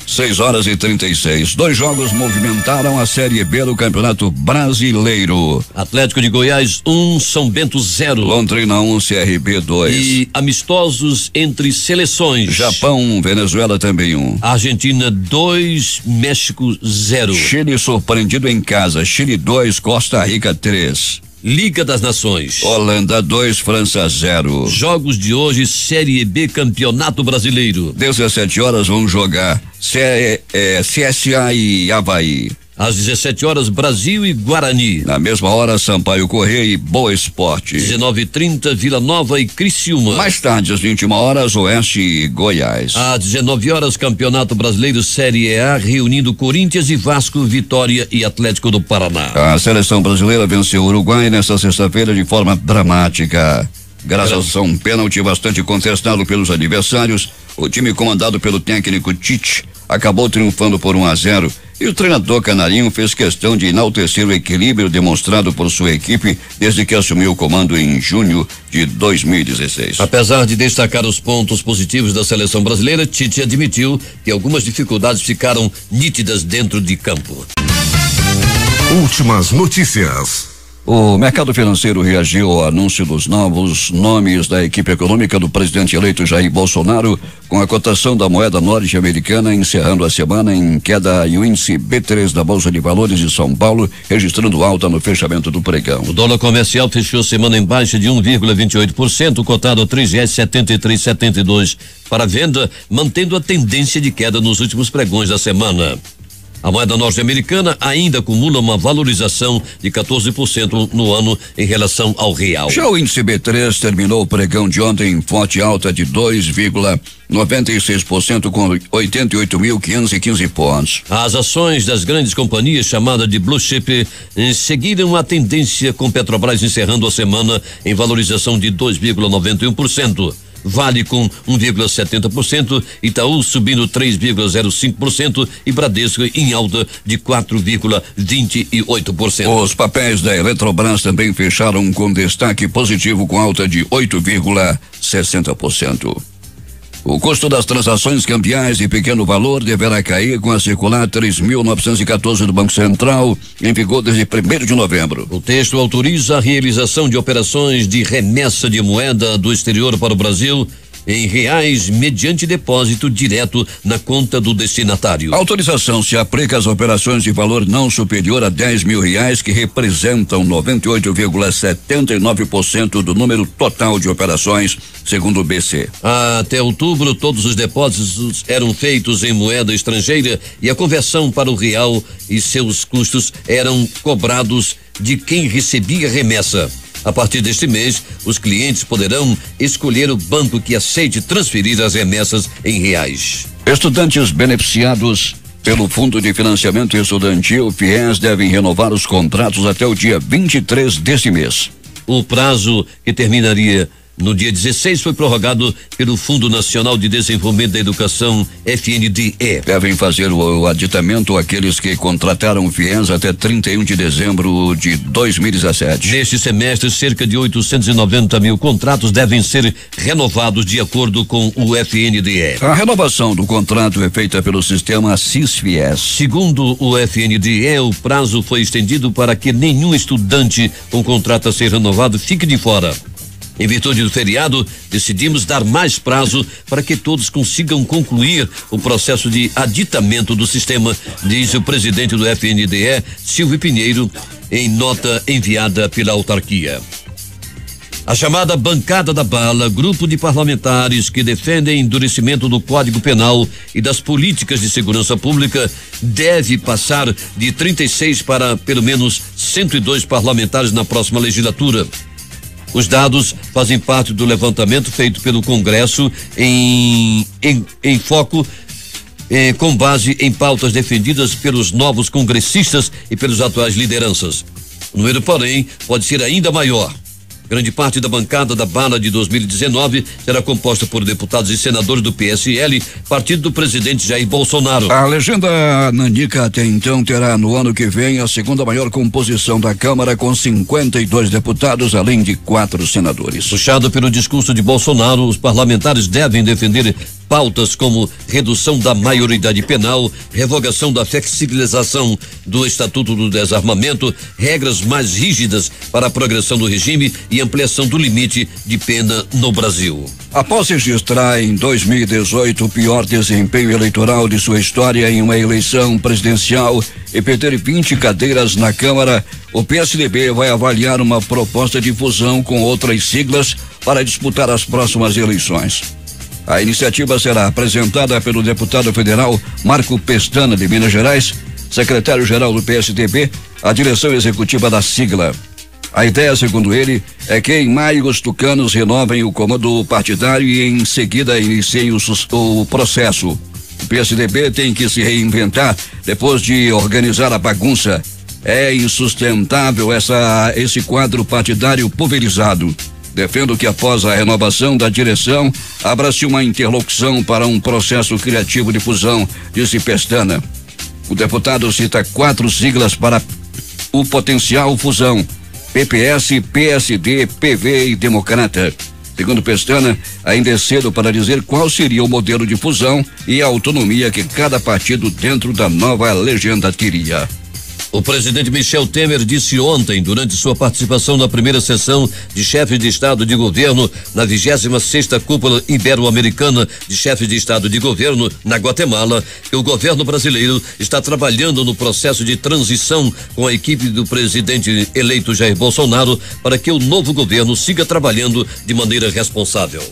6h36. 2 jogos movimentaram a Série B do Campeonato Brasileiro. Atlético de Goiás 1, São Bento 0. Londrina 1, CRB 2. E amistosos entre seleções. Japão, Venezuela também 1. Argentina 2, México 0. Chile surpreendido em casa. Chile 2, Costa Rica 3. Liga das Nações. Holanda 2, França 0. Jogos de hoje, Série B, Campeonato Brasileiro. 17 horas vão jogar CSA e Avaí. Às 17 horas, Brasil e Guarani. Na mesma hora, Sampaio Corrêa e Boa Esporte. 19h30, Vila Nova e Criciúma. Mais tarde, às 21 horas, Oeste e Goiás. Às 19 horas, Campeonato Brasileiro Série A, reunindo Corinthians e Vasco, Vitória e Atlético do Paraná. A seleção brasileira venceu o Uruguai nesta sexta-feira de forma dramática. Graças a um pênalti bastante contestado pelos adversários, o time comandado pelo técnico Tite acabou triunfando por 1-0 e o treinador canarinho fez questão de enaltecer o equilíbrio demonstrado por sua equipe desde que assumiu o comando em junho de 2016. Apesar de destacar os pontos positivos da seleção brasileira, Tite admitiu que algumas dificuldades ficaram nítidas dentro de campo. Últimas notícias. O mercado financeiro reagiu ao anúncio dos novos nomes da equipe econômica do presidente eleito Jair Bolsonaro, com a cotação da moeda norte-americana encerrando a semana em queda e o índice B3 da Bolsa de Valores de São Paulo registrando alta no fechamento do pregão. O dólar comercial fechou a semana em baixa de 1,28%, cotado a R$3,73,72 para venda, mantendo a tendência de queda nos últimos pregões da semana. A moeda norte-americana ainda acumula uma valorização de 14% no ano em relação ao real. Já o índice B3 terminou o pregão de ontem em forte alta de 2,96% com 88.515 pontos. As ações das grandes companhias, chamada de Blue Chip, seguiram a tendência, com Petrobras encerrando a semana em valorização de 2,91%. Vale com 1,70%, Itaú subindo 3,05% e Bradesco em alta de 4,28%. Os papéis da Eletrobras também fecharam com destaque positivo com alta de 8,60%. O custo das transações cambiais de pequeno valor deverá cair com a circular 3.914 do Banco Central, em vigor desde 1º de novembro. O texto autoriza a realização de operações de remessa de moeda do exterior para o Brasil em reais mediante depósito direto na conta do destinatário. A autorização se aplica às operações de valor não superior a R$10 mil, que representam 98,79% do número total de operações, segundo o BC. Até outubro, todos os depósitos eram feitos em moeda estrangeira e a conversão para o real e seus custos eram cobrados de quem recebia remessa. A partir deste mês, os clientes poderão escolher o banco que aceite transferir as remessas em reais. Estudantes beneficiados pelo Fundo de Financiamento Estudantil, FIES, devem renovar os contratos até o dia 23 deste mês. O prazo, que terminaria no dia 16, foi prorrogado pelo Fundo Nacional de Desenvolvimento da Educação, FNDE. Devem fazer o aditamento aqueles que contrataram o FIES até 31 de dezembro de 2017. Neste semestre, cerca de 890 mil contratos devem ser renovados de acordo com o FNDE. A renovação do contrato é feita pelo sistema CIS-FIES. Segundo o FNDE, o prazo foi estendido para que nenhum estudante com contrato a ser renovado fique de fora. Em virtude do feriado, decidimos dar mais prazo para que todos consigam concluir o processo de aditamento do sistema, diz o presidente do FNDE, Silvio Pinheiro, em nota enviada pela autarquia. A chamada Bancada da Bala, grupo de parlamentares que defendem endurecimento do Código Penal e das políticas de segurança pública, deve passar de 36 para pelo menos 102 parlamentares na próxima legislatura. Os dados fazem parte do levantamento feito pelo Congresso em foco com base em pautas defendidas pelos novos congressistas e pelas atuais lideranças. O número, porém, pode ser ainda maior. Grande parte da bancada da bala de 2019 será composta por deputados e senadores do PSL, partido do presidente Jair Bolsonaro. A legenda nanica até então terá no ano que vem a segunda maior composição da Câmara, com 52 deputados, além de 4 senadores. Puxado pelo discurso de Bolsonaro, os parlamentares devem defender pautas como redução da maioridade penal, revogação da flexibilização do Estatuto do Desarmamento, regras mais rígidas para a progressão do regime e ampliação do limite de pena no Brasil. Após registrar em 2018 o pior desempenho eleitoral de sua história em uma eleição presidencial e perder 20 cadeiras na Câmara, o PSDB vai avaliar uma proposta de fusão com outras siglas para disputar as próximas eleições. A iniciativa será apresentada pelo deputado federal Marco Pestana, de Minas Gerais, secretário-geral do PSDB, à direção executiva da sigla. A ideia, segundo ele, é que em maio os tucanos renovem o comando partidário e em seguida iniciem o processo. O PSDB tem que se reinventar depois de organizar a bagunça. É insustentável esse quadro partidário pulverizado. Defendo que após a renovação da direção, abra-se uma interlocução para um processo criativo de fusão, disse Pestana. O deputado cita 4 siglas para o potencial fusão: PPS, PSD, PV e Democrata. Segundo Pestana, ainda é cedo para dizer qual seria o modelo de fusão e a autonomia que cada partido dentro da nova legenda teria. O presidente Michel Temer disse ontem, durante sua participação na primeira sessão de chefes de Estado de Governo na 26ª Cúpula Ibero-Americana de Chefes de Estado de Governo na Guatemala, que o governo brasileiro está trabalhando no processo de transição com a equipe do presidente eleito Jair Bolsonaro para que o novo governo siga trabalhando de maneira responsável.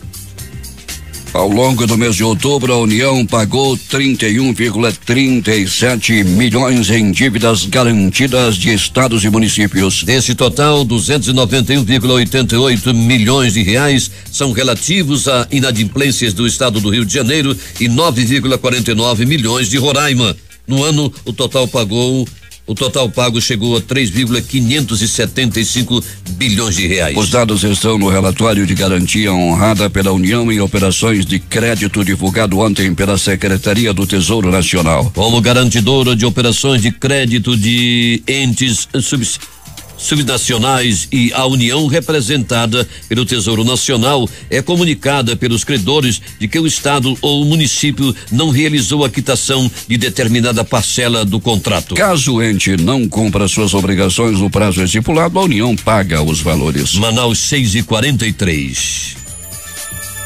Ao longo do mês de outubro, a União pagou 31,37 milhões em dívidas garantidas de estados e municípios. Desse total, 291,88 milhões de reais são relativos a inadimplências do estado do Rio de Janeiro e 9,49 milhões de Roraima. No ano, o total pago chegou a 3,575 bilhões de reais. Os dados estão no relatório de garantia honrada pela União em operações de crédito divulgado ontem pela Secretaria do Tesouro Nacional. Como garantidora de operações de crédito de entes subnacionais e a União, representada pelo Tesouro Nacional, é comunicada pelos credores de que o estado ou o município não realizou a quitação de determinada parcela do contrato. Caso o ente não cumpra suas obrigações no prazo estipulado, a União paga os valores. Manaus 6:43.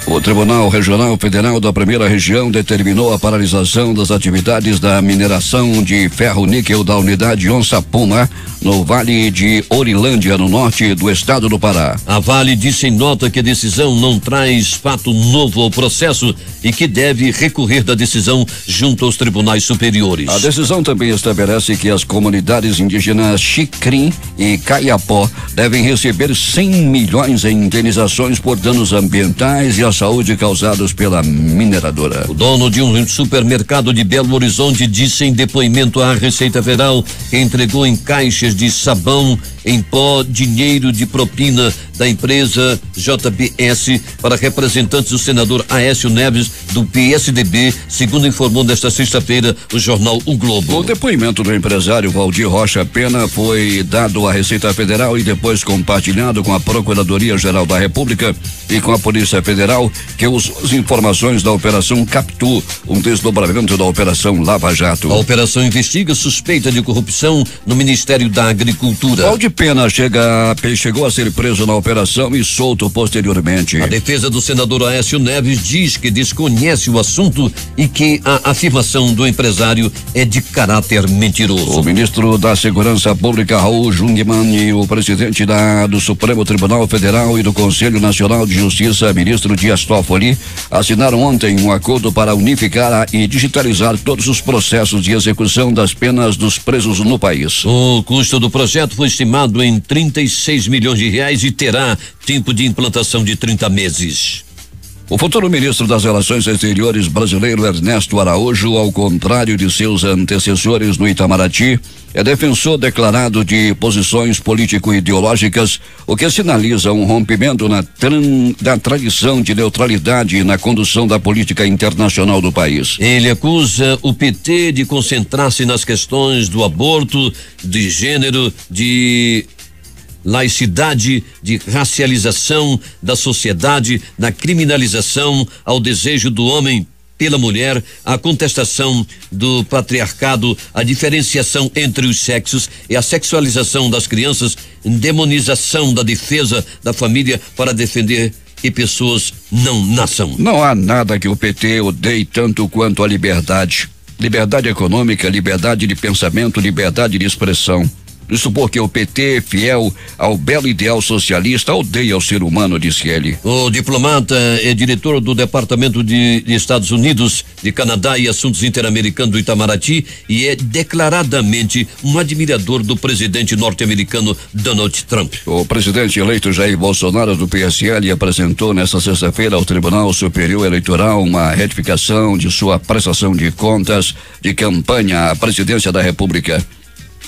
O Tribunal Regional Federal da Primeira Região determinou a paralisação das atividades da mineração de ferro-níquel da unidade Onça Puma, no Vale de Orilândia, no norte do estado do Pará. A Vale disse em nota que a decisão não traz fato novo ao processo e que deve recorrer da decisão junto aos tribunais superiores. A decisão também estabelece que as comunidades indígenas Xicrim e Caiapó devem receber 100 milhões em indenizações por danos ambientais e à saúde causados pela mineradora. O dono de um supermercado de Belo Horizonte disse em depoimento à Receita Federal que entregou em caixas de sabão em pó dinheiro de propina da empresa JBS para representantes do senador Aécio Neves do PSDB, segundo informou nesta sexta-feira o jornal O Globo. O depoimento do empresário Valdir Rocha Pena foi dado à Receita Federal e depois compartilhado com a Procuradoria-Geral da República e com a Polícia Federal, que usou as informações da Operação Capitu, um desdobramento da Operação Lava Jato. A operação investiga suspeita de corrupção no Ministério da Agricultura. Valdir Pena chegou a ser preso na operação e solto posteriormente. A defesa do senador Aécio Neves diz que desconhece o assunto e que a afirmação do empresário é de caráter mentiroso. O ministro da Segurança Pública, Raul Jungmann, e o presidente do Supremo Tribunal Federal e do Conselho Nacional de Justiça, ministro Dias Toffoli, assinaram ontem um acordo para unificar e digitalizar todos os processos de execução das penas dos presos no país. O custo do projeto foi estimado em 36 milhões de reais e terá tempo de implantação de 30 meses. O futuro ministro das Relações Exteriores brasileiro Ernesto Araújo, ao contrário de seus antecessores no Itamaraty, é defensor declarado de posições político-ideológicas, o que sinaliza um rompimento da tradição de neutralidade na condução da política internacional do país. Ele acusa o PT de concentrar-se nas questões do aborto, de gênero, de laicidade, de racialização da sociedade, da criminalização ao desejo do homem pela mulher, a contestação do patriarcado, a diferenciação entre os sexos e a sexualização das crianças, demonização da defesa da família para defender que pessoas não nasçam. Não há nada que o PT odeie tanto quanto a liberdade. Liberdade econômica, liberdade de pensamento, liberdade de expressão. Isso porque o PT, fiel ao belo ideal socialista, odeia o ser humano, disse ele. O diplomata é diretor do Departamento de Estados Unidos, de Canadá e Assuntos Interamericanos do Itamaraty e é declaradamente um admirador do presidente norte-americano Donald Trump. O presidente eleito Jair Bolsonaro do PSL apresentou nesta sexta-feira ao Tribunal Superior Eleitoral uma retificação de sua prestação de contas de campanha à presidência da República.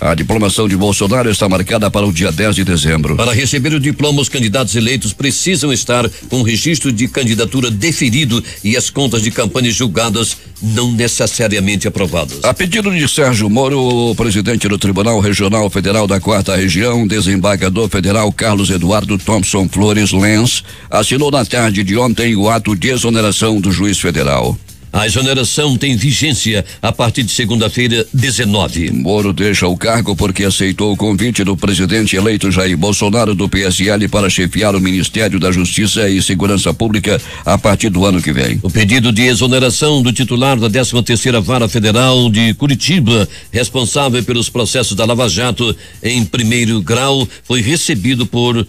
A diplomação de Bolsonaro está marcada para o dia 10 de dezembro. Para receber o diploma, os candidatos eleitos precisam estar com o registro de candidatura deferido e as contas de campanha julgadas não necessariamente aprovadas. A pedido de Sérgio Moro, o presidente do Tribunal Regional Federal da 4ª Região, desembargador federal Carlos Eduardo Thompson Flores Lenz, assinou na tarde de ontem o ato de exoneração do juiz federal. A exoneração tem vigência a partir de segunda-feira, 19. Moro deixa o cargo porque aceitou o convite do presidente eleito Jair Bolsonaro do PSL para chefiar o Ministério da Justiça e Segurança Pública a partir do ano que vem. O pedido de exoneração do titular da 13ª Vara Federal de Curitiba, responsável pelos processos da Lava Jato em primeiro grau, foi recebido por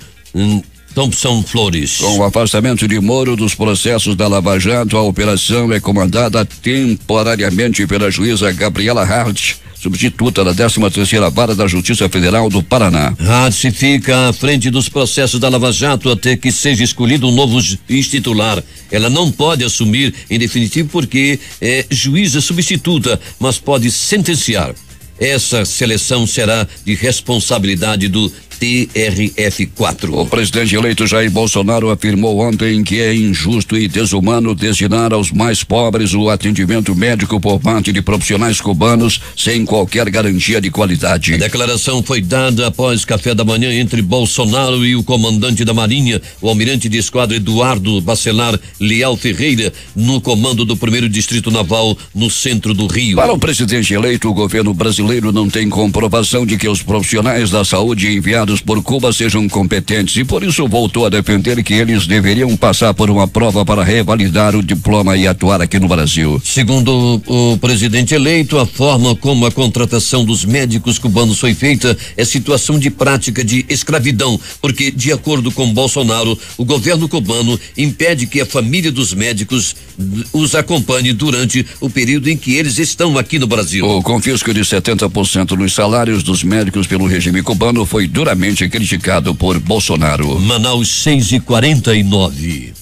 Thompson Flores. Com o afastamento de Moro dos processos da Lava Jato, a operação é comandada temporariamente pela juíza Gabriela Hart, substituta da 13ª Vara da Justiça Federal do Paraná. Hart fica à frente dos processos da Lava Jato até que seja escolhido um novo juiz titular. Ela não pode assumir em definitivo porque é juíza substituta, mas pode sentenciar. Essa seleção será de responsabilidade do TRF4. O presidente eleito Jair Bolsonaro afirmou ontem que é injusto e desumano destinar aos mais pobres o atendimento médico por parte de profissionais cubanos sem qualquer garantia de qualidade. A declaração foi dada após café da manhã entre Bolsonaro e o comandante da Marinha, o almirante de esquadra Eduardo Bacelar Leal Ferreira, no comando do 1º Distrito Naval no centro do Rio. Para o presidente eleito, o governo brasileiro não tem comprovação de que os profissionais da saúde enviados por Cuba sejam competentes e por isso voltou a defender que eles deveriam passar por uma prova para revalidar o diploma e atuar aqui no Brasil. Segundo o presidente eleito, a forma como a contratação dos médicos cubanos foi feita é situação de prática de escravidão, porque de acordo com Bolsonaro, o governo cubano impede que a família dos médicos os acompanhe durante o período em que eles estão aqui no Brasil. O confisco de 70% dos salários dos médicos pelo regime cubano foi duramente criticado por Bolsonaro. Manaus 6:49.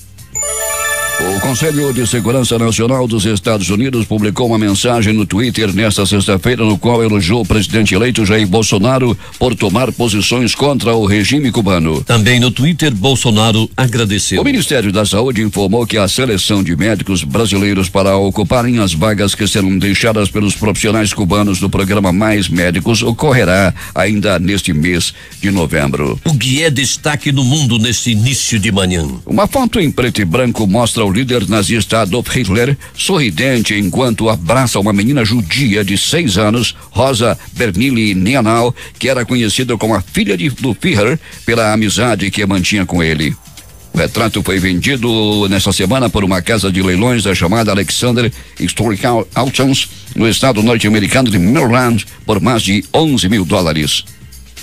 O Conselho de Segurança Nacional dos Estados Unidos publicou uma mensagem no Twitter nesta sexta-feira, no qual elogiou o presidente eleito Jair Bolsonaro por tomar posições contra o regime cubano. Também no Twitter, Bolsonaro agradeceu. O Ministério da Saúde informou que a seleção de médicos brasileiros para ocuparem as vagas que serão deixadas pelos profissionais cubanos do programa Mais Médicos ocorrerá ainda neste mês de novembro. O que é destaque no mundo neste início de manhã? Uma foto em preto e branco mostra o líder nazista Adolf Hitler sorridente enquanto abraça uma menina judia de 6 anos, Rosa Bernili Neanal, que era conhecida como a filha do Führer pela amizade que mantinha com ele. O retrato foi vendido nesta semana por uma casa de leilões da chamada Alexander Historical Auctions no estado norte-americano de Maryland por mais de $11 mil.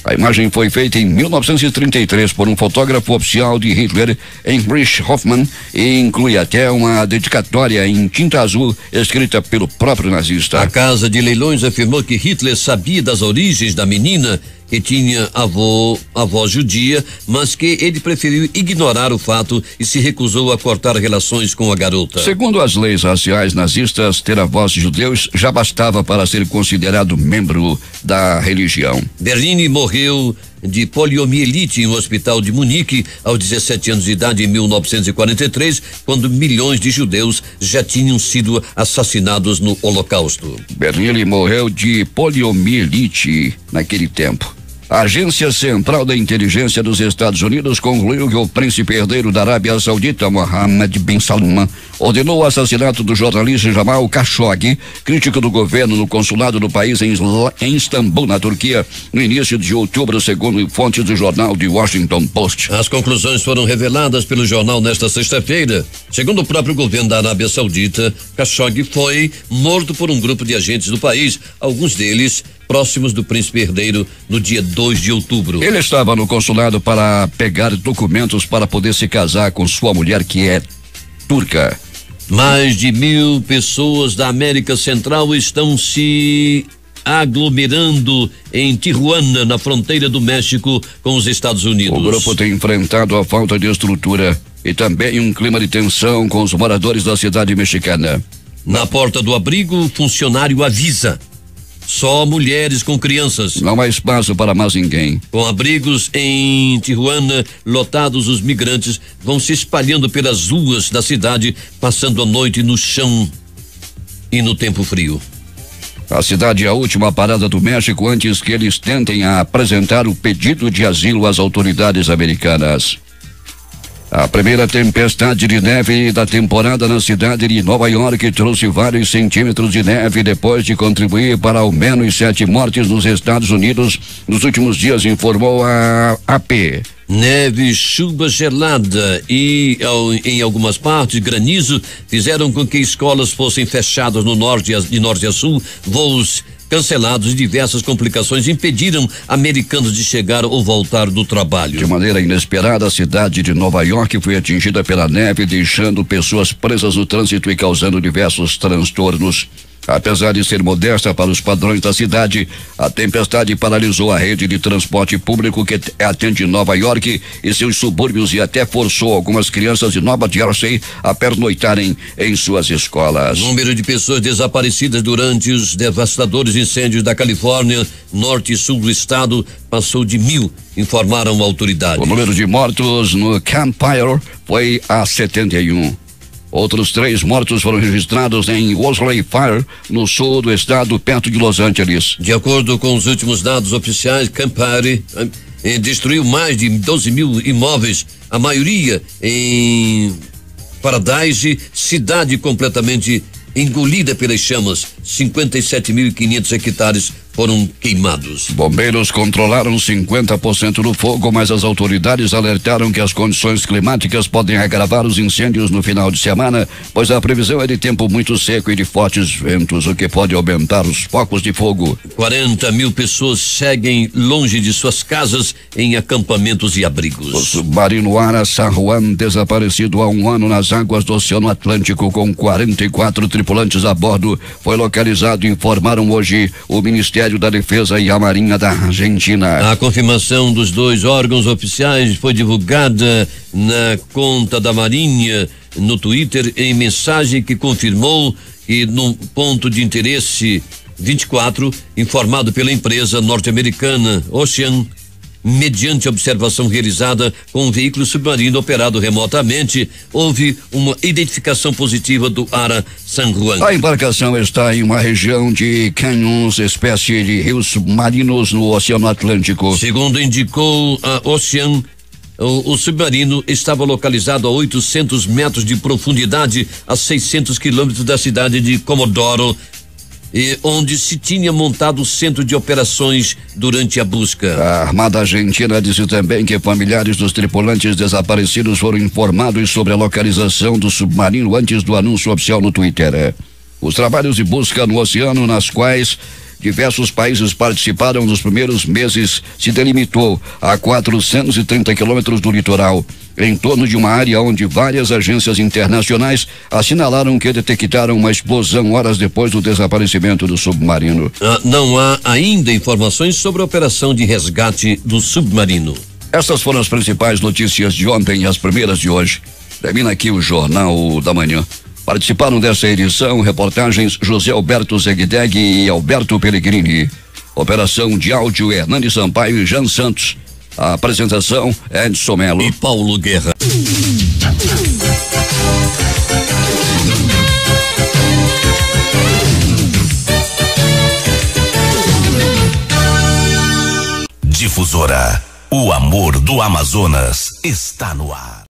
A imagem foi feita em 1933 por um fotógrafo oficial de Hitler, Heinrich Hoffmann, e inclui até uma dedicatória em tinta azul escrita pelo próprio nazista. A casa de leilões afirmou que Hitler sabia das origens da menina que tinha avó judia, mas que ele preferiu ignorar o fato e se recusou a cortar relações com a garota. Segundo as leis raciais nazistas, ter avós judeus já bastava para ser considerado membro da religião. Bernini morreu de poliomielite em um hospital de Munique aos 17 anos de idade em 1943, quando milhões de judeus já tinham sido assassinados no Holocausto. Bernini morreu de poliomielite naquele tempo. A Agência Central da Inteligência dos Estados Unidos concluiu que o príncipe herdeiro da Arábia Saudita, Mohammed bin Salman, ordenou o assassinato do jornalista Jamal Khashoggi, crítico do governo no consulado do país em Istambul, na Turquia, no início de outubro, segundo fontes do jornal The Washington Post. As conclusões foram reveladas pelo jornal nesta sexta-feira. Segundo o próprio governo da Arábia Saudita, Khashoggi foi morto por um grupo de agentes do país, alguns deles próximos do príncipe herdeiro, no dia 2 de outubro. Ele estava no consulado para pegar documentos para poder se casar com sua mulher, que é turca. Mais de 1.000 pessoas da América Central estão se aglomerando em Tijuana, na fronteira do México com os Estados Unidos. O grupo tem enfrentado a falta de estrutura e também um clima de tensão com os moradores da cidade mexicana. Na porta do abrigo, funcionário avisa: só mulheres com crianças. Não há espaço para mais ninguém. Com abrigos em Tijuana lotados, os migrantes vão se espalhando pelas ruas da cidade, passando a noite no chão e no tempo frio. A cidade é a última parada do México antes que eles tentem apresentar o pedido de asilo às autoridades americanas. A primeira tempestade de neve da temporada na cidade de Nova York trouxe vários centímetros de neve depois de contribuir para ao menos 7 mortes nos Estados Unidos nos últimos dias, informou a AP. Neve, chuva gelada e em algumas partes granizo fizeram com que escolas fossem fechadas no norte de norte a sul, voos cancelados e diversas complicações impediram americanos de chegar ou voltar do trabalho. De maneira inesperada, a cidade de Nova York foi atingida pela neve, deixando pessoas presas no trânsito e causando diversos transtornos. Apesar de ser modesta para os padrões da cidade, a tempestade paralisou a rede de transporte público que atende Nova York e seus subúrbios e até forçou algumas crianças de Nova Jersey a pernoitarem em suas escolas. O número de pessoas desaparecidas durante os devastadores incêndios da Califórnia, norte e sul do estado, passou de 1.000, informaram autoridades. O número de mortos no Campfire foi a 71. Outros 3 mortos foram registrados em Wosley Fire, no sul do estado, perto de Los Angeles. De acordo com os últimos dados oficiais, Campfire destruiu mais de 12.000 imóveis, a maioria em Paradise, cidade completamente engolida pelas chamas. 57.500 hectares foram queimados. Bombeiros controlaram 50% do fogo, mas as autoridades alertaram que as condições climáticas podem agravar os incêndios no final de semana, pois a previsão é de tempo muito seco e de fortes ventos, o que pode aumentar os focos de fogo. 40.000 pessoas seguem longe de suas casas em acampamentos e abrigos. O submarino Ara San Juan, desaparecido há 1 ano nas águas do Oceano Atlântico com 44 tripulantes a bordo, foi localizado e informaram hoje o Ministério da Defesa e a Marinha da Argentina. A confirmação dos 2 órgãos oficiais foi divulgada na conta da Marinha no Twitter em mensagem que confirmou que no ponto de interesse 24, informado pela empresa norte-americana Ocean, mediante observação realizada com um veículo submarino operado remotamente, houve uma identificação positiva do Ara San Juan. A embarcação está em uma região de canyons, espécie de rios submarinos no Oceano Atlântico. Segundo indicou a Ocean, o submarino estava localizado a 800 metros de profundidade, a 600 quilômetros da cidade de Comodoro, onde se tinha montado o centro de operações durante a busca. A Armada Argentina disse também que familiares dos tripulantes desaparecidos foram informados sobre a localização do submarino antes do anúncio oficial no Twitter. Os trabalhos de busca no oceano, nas quais Diversos países participaram nos primeiros meses. Se delimitou a 430 quilômetros do litoral, em torno de uma área onde várias agências internacionais assinalaram que detectaram uma explosão horas depois do desaparecimento do submarino. Não há ainda informações sobre a operação de resgate do submarino. Essas foram as principais notícias de ontem e as primeiras de hoje. Termina aqui o Jornal da Manhã. Participaram dessa edição reportagens José Alberto Zegdeg e Alberto Pellegrini. Operação de áudio Hernani Sampaio e Jean Santos. A apresentação Edson Melo e Paulo Guerra. Difusora, o amor do Amazonas está no ar.